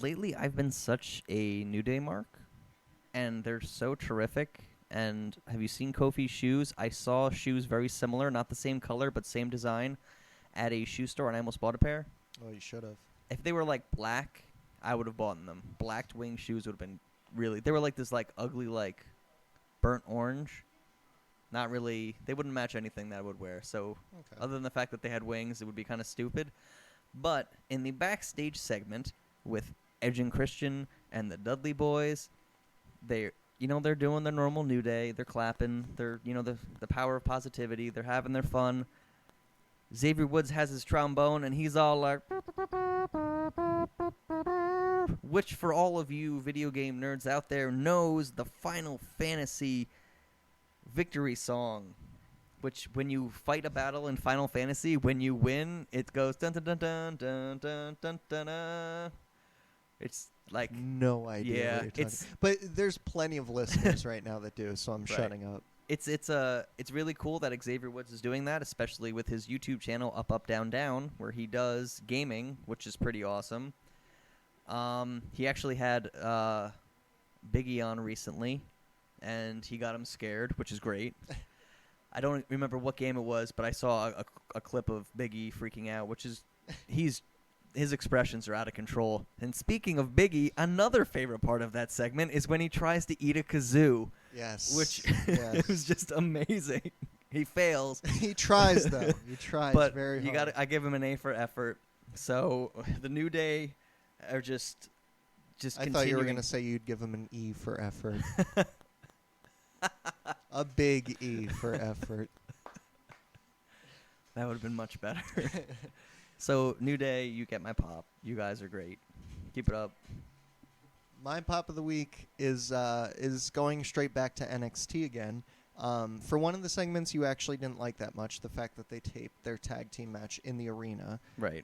lately I've been such a New Day mark, and they're so terrific. And have you seen Kofi's shoes? I saw shoes very similar, not the same color, but same design, at a shoe store, and I almost bought a pair. Oh, you should have. If they were like black, I would have bought them. Black wing shoes would have been really. They were like this like ugly like burnt orange. Not really. They wouldn't match anything that I would wear. So Okay. other than the fact that they had wings, it would be kind of stupid. But in the backstage segment with Edge and Christian and the Dudley Boys, they're doing their normal New Day. They're clapping. They're the power of positivity. They're having their fun. Xavier Woods has his trombone, and he's all like, which for all of you video game nerds out there knows the Final Fantasy victory song, which when you fight a battle in Final Fantasy, when you win, it goes dun dun dun dun dun dun dun dun. Dun. It's like No idea. yeah, what you're talking. it's But there's plenty of listeners right now that do, so I'm shutting up. it's really cool that Xavier Woods is doing that, especially with his YouTube channel Up Up Down Down, where he does gaming, which is pretty awesome. He actually had Biggie on recently, and he got him scared, which is great. I don't remember what game it was, but I saw a clip of Biggie freaking out, which is his expressions are out of control. And speaking of Biggie, another favorite part of that segment is when he tries to eat a kazoo, Yes. which Yes. it was just amazing. He fails, He tries, though. He tries but very you hard. I give him an A for effort. So the New Day are just I continuing. thought you were going to say you'd give him an E for effort. A big E for effort. That would have been much better. So New Day, you get my pop. You guys are great. Keep it up. My pop of the week is going straight back to NXT again. For one of the segments you actually didn't like that much, the fact that they taped their tag team match in the arena. Right.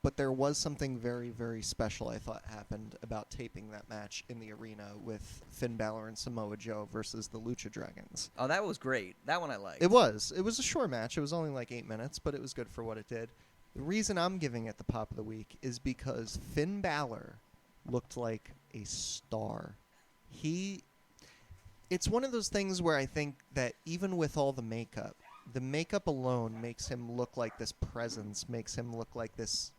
But there was something very, very special I thought happened about taping that match in the arena with Finn Balor and Samoa Joe versus the Lucha Dragons. Oh, that was great. That one I liked. It was a short match. It was only like 8 minutes, but it was good for what it did. The reason I'm giving it the pop of the week is because Finn Balor looked like a star. It's one of those things where I think that even with all the makeup alone makes him look like this presence, makes him look like this,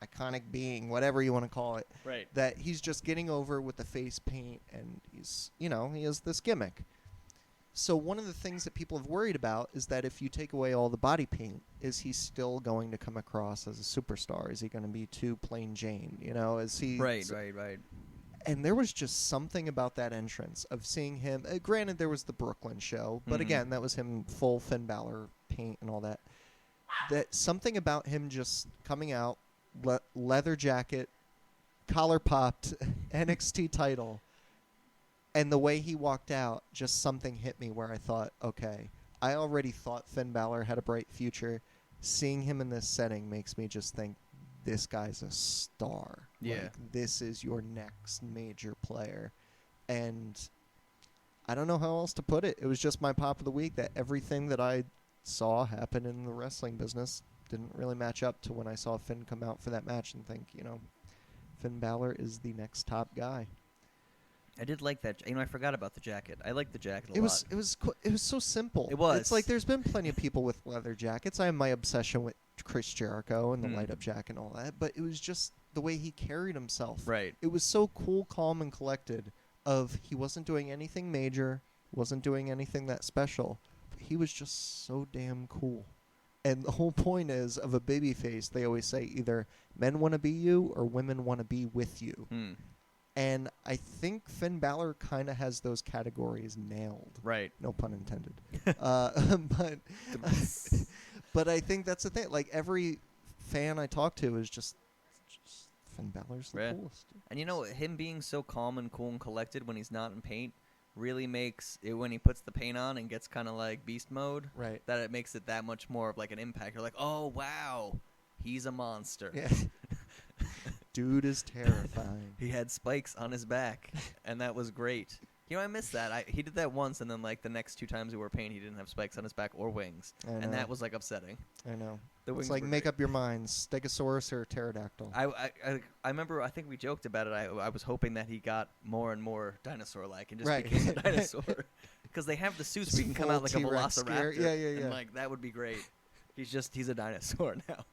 iconic being, whatever you want to call it. Right. That he's just getting over with the face paint, and he's, he has this gimmick. So one of the things that people have worried about is that if you take away all the body paint, is he still going to come across as a superstar? Is he going to be too plain Jane? Is he... Right. And there was just something about that entrance of seeing him. Granted, there was the Brooklyn show, but again, that was him full Finn Balor paint and all that. That something about him just coming out, leather jacket, collar popped, NXT title, and the way he walked out, just something hit me where I thought, okay, I already thought Finn Balor had a bright future. Seeing him in this setting makes me just think, this guy's a star. Yeah. Like, this is your next major player. And I don't know how else to put it. It was just my pop of the week that everything that I saw happen in the wrestling business didn't really match up to when I saw Finn come out for that match and think, Finn Balor is the next top guy. I did like that. I forgot about the jacket. I liked the jacket a lot. It was so simple. It was. It's like there's been plenty of people with leather jackets. I have my obsession with Chris Jericho and the light up jacket and all that, but it was just the way he carried himself. Right. It was so cool, calm, and collected. He wasn't doing anything major, wasn't doing anything that special. But he was just so damn cool. And the whole point is, of a babyface, they always say either men want to be you or women want to be with you. And I think Finn Balor kind of has those categories nailed. Right. No pun intended. But I think that's the thing. Like, every fan I talk to is just Finn Balor's the coolest. And him being so calm and cool and collected when he's not in paint really makes it when he puts the paint on and gets kind of like beast mode. Right. That it makes it that much more of like an impact. You're like, oh wow, he's a monster. Yeah. Dude is terrifying. He had spikes on his back, and that was great. You know, I missed that. He did that once, and then like the next 2 times he wore paint, he didn't have spikes on his back or wings, and that was like upsetting. I know. The wings It's like were make great. up your minds: Stegosaurus or pterodactyl. I remember. I think we joked about it. I was hoping that he got more and more dinosaur-like and just Right. became a dinosaur, because they have the suits where you can come Full out like a T-Rex gear. velociraptor. Yeah. And like that would be great. He's a dinosaur now.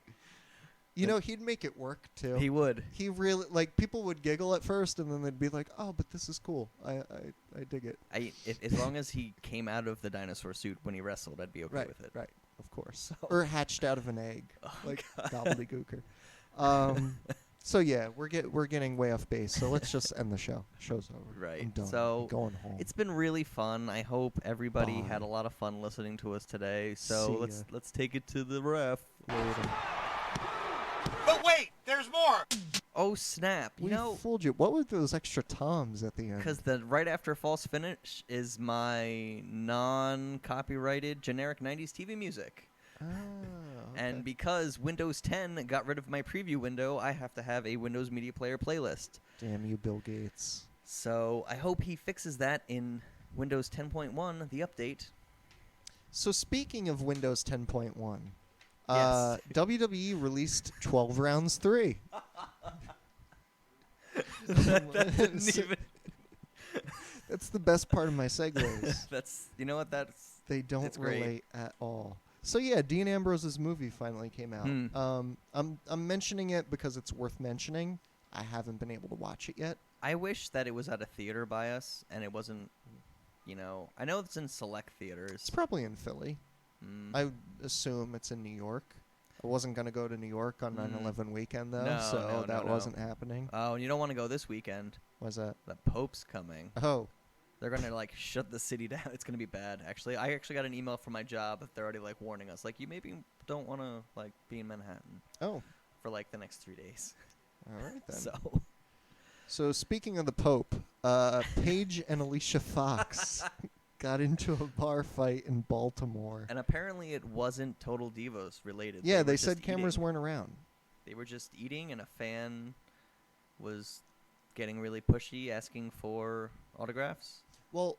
You know, he'd make it work too. He would. He really like people would giggle at first, and then they'd be like, "Oh, but this is cool. I dig it." As long as he came out of the dinosaur suit when he wrestled, I'd be okay Right, with it. right, of course. So- Or hatched out of an egg, Oh, like God. gobbledygooker. So yeah, we're getting way off base. So let's just end the show. Show's over. Right. I'm done. So, I'm going home. It's been really fun. I hope everybody Bye. had a lot of fun listening to us today. So See let's ya. let's take it to the ref. Later. But wait, there's more! Oh snap! You We know, fooled you. What were those extra toms at the end? because the right after false finish is my non-copyrighted generic 90s TV music. Ah, And okay. because Windows 10 got rid of my preview window, I have to have a Windows Media Player playlist. Damn you, Bill Gates. So I hope he fixes that in Windows 10.1, the update. So speaking of Windows 10.1, Yes. WWE released 12 Rounds 3. That didn't even. That's the best part of my segues. That's, you know what, that's. They don't It's great. relate at all. So yeah, Dean Ambrose's movie finally came out. I'm mentioning it because it's worth mentioning. I haven't been able to watch it yet. I wish that it was at a theater by us and it wasn't, I know it's in select It's theaters. probably in Philly. I would assume it's in New York. I wasn't going to go to New York on 9/11 weekend though, No, so no, that no. wasn't happening. Oh, and you don't want to go this weekend. Was that? The Pope's coming. Oh, They're going to, shut the city down. It's going to be bad, actually. I actually got an email from my job that they're already, warning us. You maybe don't want to, be in Manhattan oh, for, the next 3 days. all right then. So, So speaking of the Pope, Paige and Alicia Fox got into a bar fight in Baltimore. and apparently it wasn't Total Divas related. Yeah, were they just said cameras eating. weren't around. They were just eating, and a fan was getting really pushy, asking for autographs. Well,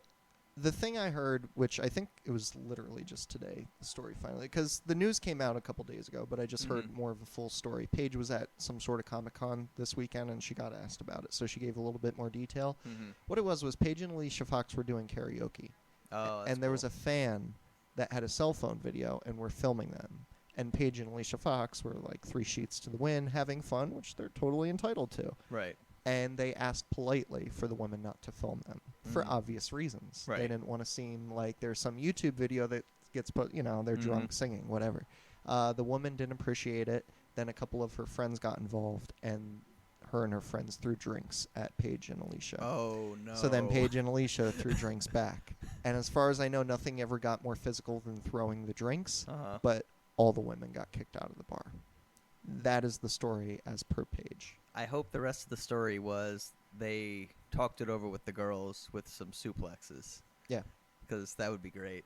the thing I heard, which I think it was literally just today, the story finally, because the news came out a couple days ago, but I just heard more of a full story. Paige was at some sort of Comic-Con this weekend, and she got asked about it, so she gave a little bit more detail. Mm-hmm. What it was Paige and Alicia Fox were doing karaoke. Oh, that's and there was cool. a fan that had a cell phone video and were filming them. And Paige and Alicia Fox were 3 sheets to the wind, having fun, which they're totally entitled to. Right. And they asked politely for the women not to film them for obvious reasons. Right. They didn't want to seem like there's some YouTube video that gets put, they're drunk singing, whatever. The woman didn't appreciate it. Then a couple of her friends got involved, and her and her friends threw drinks at Paige and Alicia. Oh, no. So then Paige and Alicia threw drinks back. And as far as I know, nothing ever got more physical than throwing the drinks, Uh-huh. but all the women got kicked out of the bar. That is the story as per Paige. I hope the rest of the story was they talked it over with the girls with some suplexes. Yeah. Because that would be great.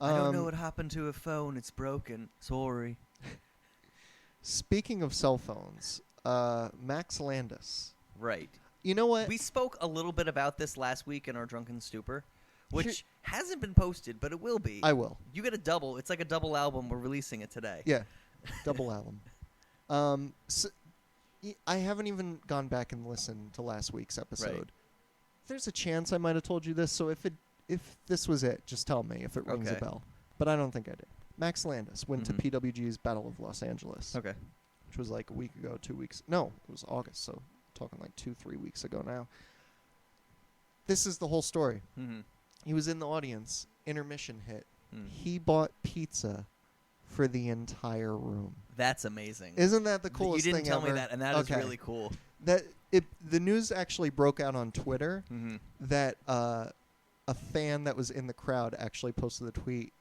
I don't know what happened to a phone. It's broken. Sorry. Speaking of cell phones, Max Landis. Right. You know what? We spoke a little bit about this last week in our Drunken Stupor, which Here- hasn't been posted, but it will be. I will. You get a double. It's like a double album. We're releasing it today. Yeah. Double album. I haven't even gone back and listened to last week's episode. Right. There's a chance I might have told you this, so if this was it, just tell me if it rings a Okay. bell. But I don't think I did. Max Landis went Mhm. to PWG's Battle of Los Angeles, Okay. which was a week ago, 2 weeks. No, it was August, so talking 2-3 weeks ago now. This is the whole story. Mm-hmm. He was in the audience. Intermission hit. Mm. He bought pizza for the entire room. That's amazing. Isn't that the coolest You thing didn't tell ever? me that, and that is Okay. really cool. The news actually broke out on Twitter Mm-hmm. that a fan that was in the crowd actually posted the tweet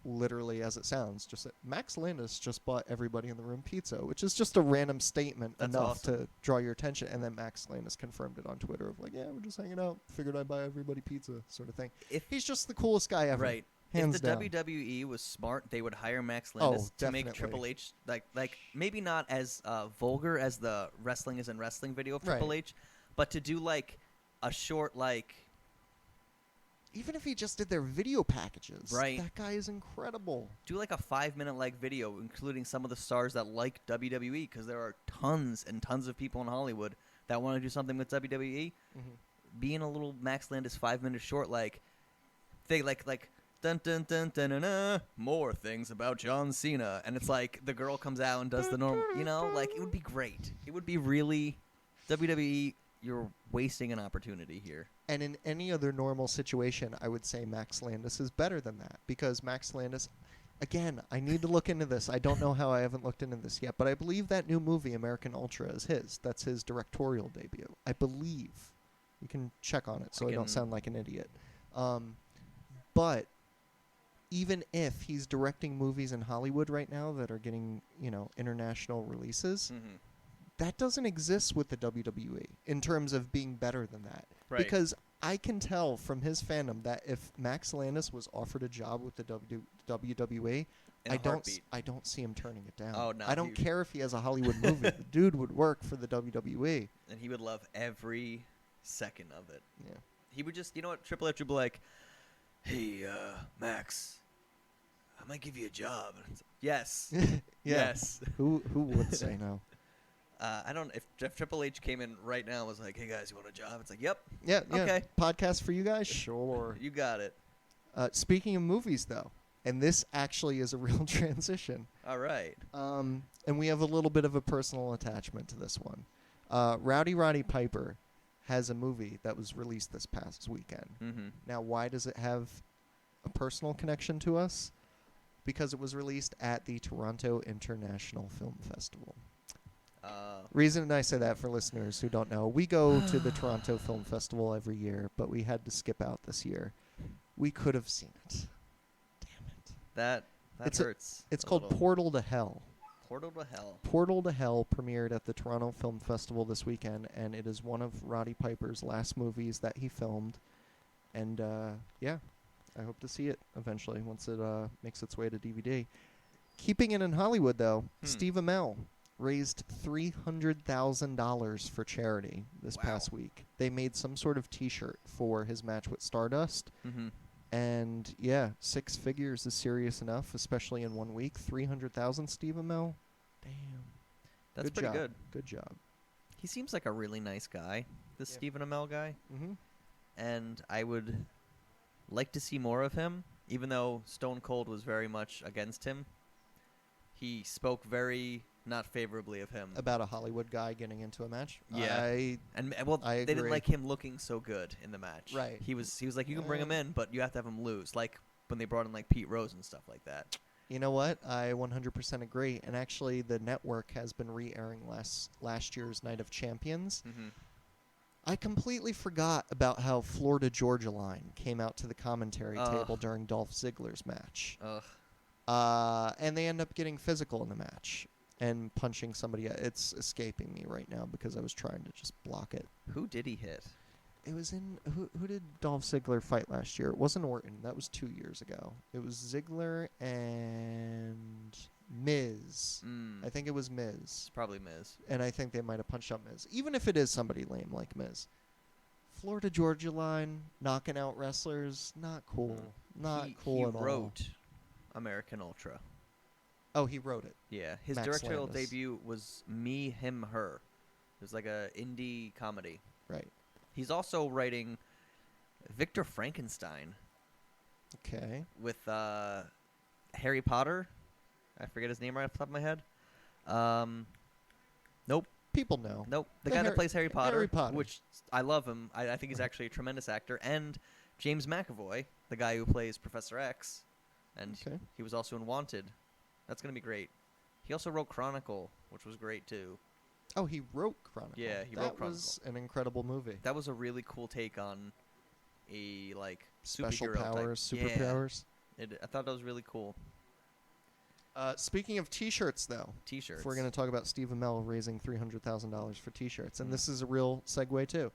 literally as it sounds, just Max Landis just bought everybody in the room pizza, which is just a random statement That's enough awesome. to draw your attention. And then Max Landis confirmed it on Twitter of like, yeah, we're just hanging out. Figured I'd buy everybody pizza, sort of thing. He's just the coolest guy ever. Right. Hands if the down. WWE was smart, they would hire Max Landis to make definitely. Triple H like maybe not as vulgar as the wrestling is in wrestling video of Triple Right. H, but to do like a short like Even if he just did their video packages, Right. that guy is incredible. do like a 5-minute like video, including some of the stars that like WWE, because there are tons and tons of people in Hollywood that want to do something with WWE. Being a little Max Landis 5-minute short, like they like dun dun dun dun dun, dun more things about John Cena, and it's like the girl comes out and does the normal, like it would be great. It would be really WWE. You're wasting an opportunity here. And in any other normal situation, I would say Max Landis is better than that because Max Landis, again, I need to look into this. I don't know how I haven't looked into this yet, but I believe that new movie, American Ultra, is his. That's his directorial debut. I believe. You can check on it so I don't sound like an idiot. But even if he's directing movies in Hollywood right now that are getting, international releases, that doesn't exist with the WWE in terms of being better than that. Right. Because I can tell from his fandom that if Max Landis was offered a job with the WWE, In a heartbeat. I don't see him turning it down. Oh, no, I don't he- care if he has a Hollywood movie. The dude would work for the WWE. And he would love every second of it. Yeah. He would just, Triple H would be like, "Hey, Max, I might give you a job." And it's like, yes, Yeah. yes. Who would say no? I don't. If Triple H came in right now and was like, "Hey guys, you want a job?" It's like, "Yep, Yeah. Okay. Podcast for you guys? Sure. you got it." Speaking of movies, though, and this actually is a real transition. All right. And we have a little bit of a personal attachment to this one. Rowdy Roddy Piper has a movie that was released this past weekend. Mm-hmm. Now, why does it have a personal connection to us? Because it was released at the Toronto International Film Festival. Reason I say that for listeners who don't know, we go to the Toronto Film Festival every year, but we had to skip out this year. We could have seen it. Damn it. That hurts. It's a called little. Portal to Hell. Portal to Hell. Portal to Hell premiered at the Toronto Film Festival this weekend, and it is one of Roddy Piper's last movies that he filmed. And, I hope to see it eventually once it makes its way to DVD. Keeping it in Hollywood, though, Steve Amell raised $300,000 for charity this past week. They made some sort of T-shirt for his match with Stardust. Mm-hmm. And, 6 figures is serious enough, especially in 1 week. $300,000, Steve Amell? Damn. That's pretty job. good. Good job. He seems like a really nice guy, this Yeah. Stephen Amell guy. Mm-hmm. And I would like to see more of him, even though Stone Cold was very much against him. He spoke very not favorably of him. About a Hollywood guy getting into a match? Yeah. I They didn't agree. like him looking so good in the match. Right. He was like, you can bring him in, but you have to have him lose. Like when they brought in like Pete Rose and stuff like that. You know what? I 100% agree. And actually, the network has been re-airing last year's Night of Champions. Mm-hmm. I completely forgot about how Florida Georgia Line came out to the commentary table during Dolph Ziggler's match. Ugh. And they end up getting physical in the match and punching somebody. It's escaping me right now because I was trying to just block it. Who did he hit? It was in... Who did Dolph Ziggler fight last year? It wasn't Orton. That was 2 years ago. It was Ziggler and Miz. I think it was Miz. It's probably Miz. And I think they might have punched out Miz. Even if it is somebody lame like Miz. Florida Georgia Line, knocking out wrestlers, not cool. Not cool he at all. wrote American Ultra. Oh, he wrote it. Yeah, his Max directorial Landis. debut was Me, Him, Her. It was like a indie comedy. Right. He's also writing Victor Frankenstein Okay. with Harry Potter. I forget his name right off the top of my head. Nope. People know. Nope. The The guy that Harry- plays Harry Potter, Harry Potter. which I love him. I think he's actually a tremendous actor. And James McAvoy, the guy who plays Professor X. And Okay. he was also in Wanted. That's going to be great. He also wrote Chronicle, which was great too. Oh, he wrote Chronicle. Yeah, he that wrote was an incredible movie. That was a really cool take on a like Special superhero type- powers, Yeah. superpowers. I thought that was really cool. Speaking of T-shirts, though, T-shirts. if we're going to talk about Steve Amell raising $300,000 for T-shirts, and this is a real segue too.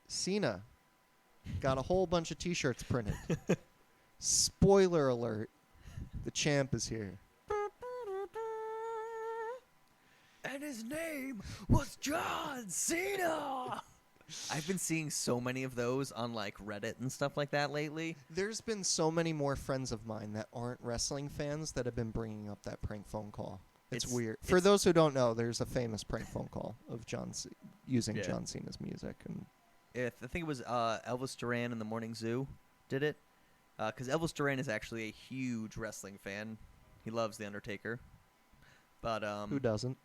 Cena got a whole bunch of T-shirts printed. Spoiler alert: the champ is here. And his name was John Cena. I've been seeing so many of those on like Reddit and stuff like that lately. There's been so many more friends of mine that aren't wrestling fans that have been bringing up that prank phone call. It's weird. For those who don't know, there's a famous prank phone call of using John Cena's music. And I think it was Elvis Duran in the Morning Zoo did it. Because Elvis Duran is actually a huge wrestling fan. He loves The Undertaker. But who doesn't?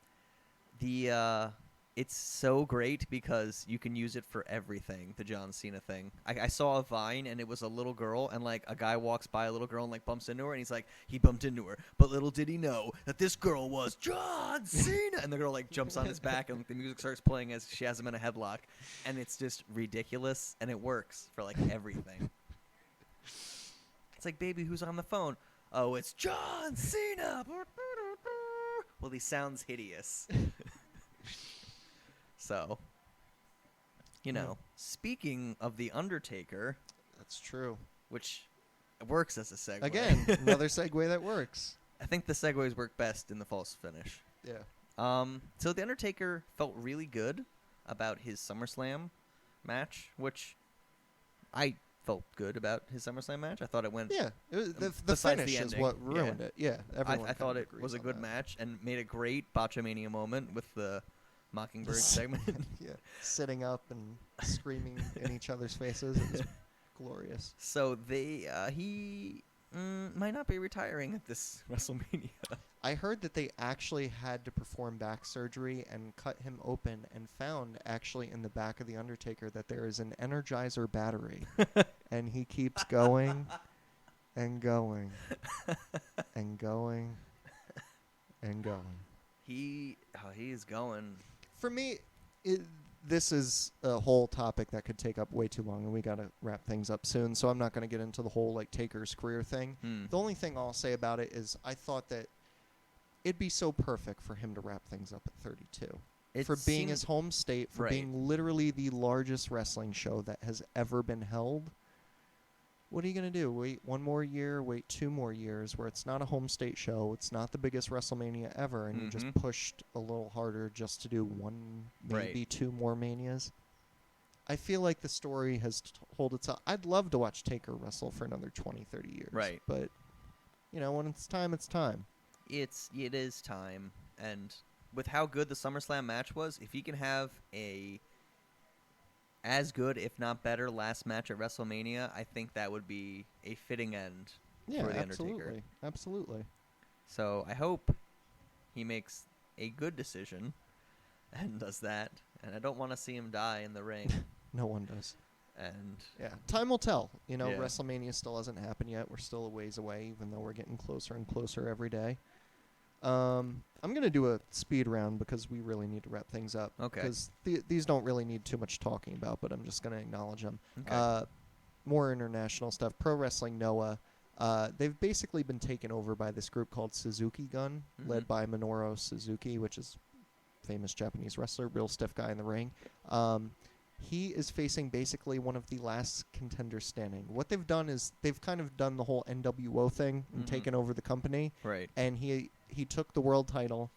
It's so great because you can use it for everything, the John Cena thing. I saw a Vine, and it was a little girl, and, like, a guy walks by a little girl and, like, bumps into her, and he's like, he bumped into her. But little did he know that this girl was John Cena! And the girl, like, jumps on his back, and the music starts playing as she has him in a headlock. And it's just ridiculous, and it works for, like, everything. It's like, baby, who's on the phone? Oh, it's John Cena! Well, he sounds hideous. So, speaking of The Undertaker, That's true. which works as a segue. Again, another segue that works. I think the segues work best in the false finish. Yeah. So The Undertaker felt really good about his SummerSlam match, which I felt good about his SummerSlam match. I thought it went... Yeah, it was the besides finish the is ending, what ruined it. Yeah, everyone I thought kinda it agrees was a on good that. match and made a great Botchamania moment with the Mockingbird segment. Yeah, sitting up and screaming in each other's faces. It was glorious. So he might not be retiring at this WrestleMania. I heard that they actually had to perform back surgery and cut him open and found actually in the back of The Undertaker that there is an Energizer battery. And he keeps going and going and going and going. He is going. For me, this is a whole topic that could take up way too long, and we got to wrap things up soon, so I'm not going to get into the whole like Taker's career thing. The only thing I'll say about it is I thought that it'd be so perfect for him to wrap things up at 32. For being his home state, for being literally the largest wrestling show that has ever been held. What are you going to do? Wait one more year, wait 2 more years where it's not a home state show, it's not the biggest WrestleMania ever, and you just pushed a little harder just to do 1, maybe 2 more Manias? I feel like the story has told itself. I'd love to watch Taker wrestle for another 20, 30 years. Right. But, when it's time, it's time. It is time, and with how good the SummerSlam match was, if he can have a as good, if not better, last match at WrestleMania, I think that would be a fitting end for The Undertaker. Absolutely. So I hope he makes a good decision and does that, and I don't want to see him die in the ring. No one does. And yeah, time will tell. WrestleMania still hasn't happened yet. We're still a ways away, even though we're getting closer and closer every day. I'm going to do a speed round because we really need to wrap things up. Okay. Because these don't really need too much talking about, but I'm just going to acknowledge them. Okay. More international stuff. Pro Wrestling Noah. They've basically been taken over by this group called Suzuki Gun, led by Minoru Suzuki, which is a famous Japanese wrestler, real stiff guy in the ring. He is facing basically one of the last contenders standing. What they've done is they've kind of done the whole NWO thing and taken over the company. Right. And he took the world title,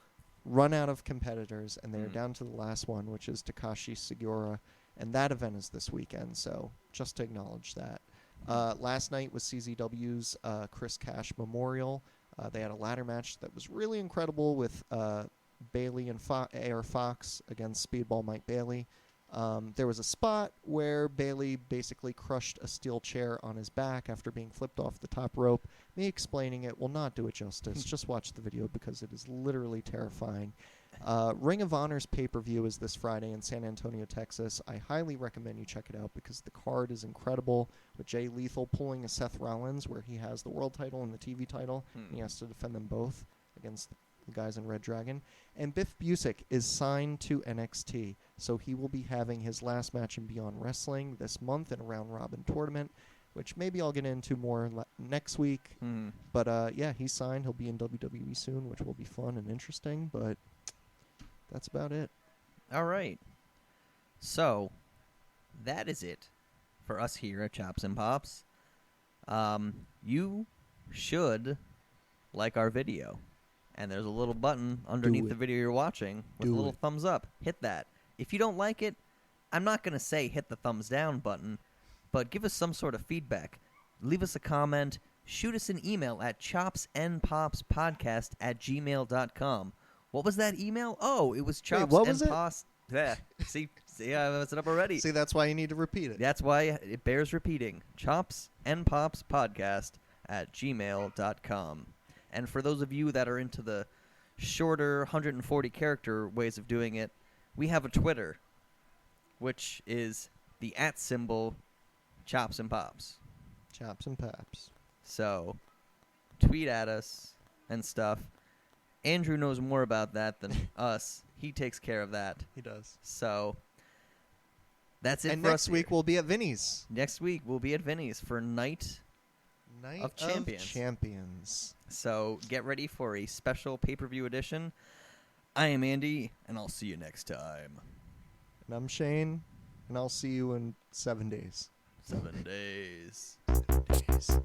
run out of competitors, and they're down to the last one, which is Takashi Sugiura. And that event is this weekend, so just to acknowledge that. Last night was CZW's Chris Cash Memorial. They had a ladder match that was really incredible with Bayley and AR Fox against Speedball Mike Bayley. There was a spot where Bayley basically crushed a steel chair on his back after being flipped off the top rope. Me explaining it will not do it justice. Just watch the video because it is literally terrifying. Ring of Honor's pay-per-view is this Friday in San Antonio, Texas. I highly recommend you check it out because the card is incredible, with Jay Lethal pulling a Seth Rollins where he has the world title and the TV title, and he has to defend them both against the guys in Red Dragon. And Biff Busick is signed to NXT, so he will be having his last match in Beyond Wrestling this month in a round-robin tournament. which maybe I'll get into more next week. Hmm. But yeah, he's signed. He'll be in WWE soon, which will be fun and interesting. But that's about it. All right. So, that is it for us here at Chops and Pops. You should like our video. And there's a little button underneath the it. video you're watching with Do a little it. thumbs up. Hit that. If you don't like it, I'm not going to say hit the thumbs down button, but give us some sort of feedback. Leave us a comment. Shoot us an email at chopsandpopspodcast@gmail.com. What was that email? Oh, it was chops what and was it? pops. Yeah. See, I messed it up already. See, that's why you need to repeat it. That's why it bears repeating. chopsandpopspodcast@gmail.com. And for those of you that are into the shorter 140 character ways of doing it, we have a Twitter, which is the @ Chops and Pops. Chops and Paps. So tweet at us and stuff. Andrew knows more about that than us. He takes care of that. He does. So that's it And for next us week here. we'll be at Vinny's. Next week we'll be at Vinny's for Night Night Champions. Champions. So get ready for a special pay-per-view edition. I am Andy, and I'll see you next time. And I'm Shane, and I'll see you in 7 days. 7 days. 7 days.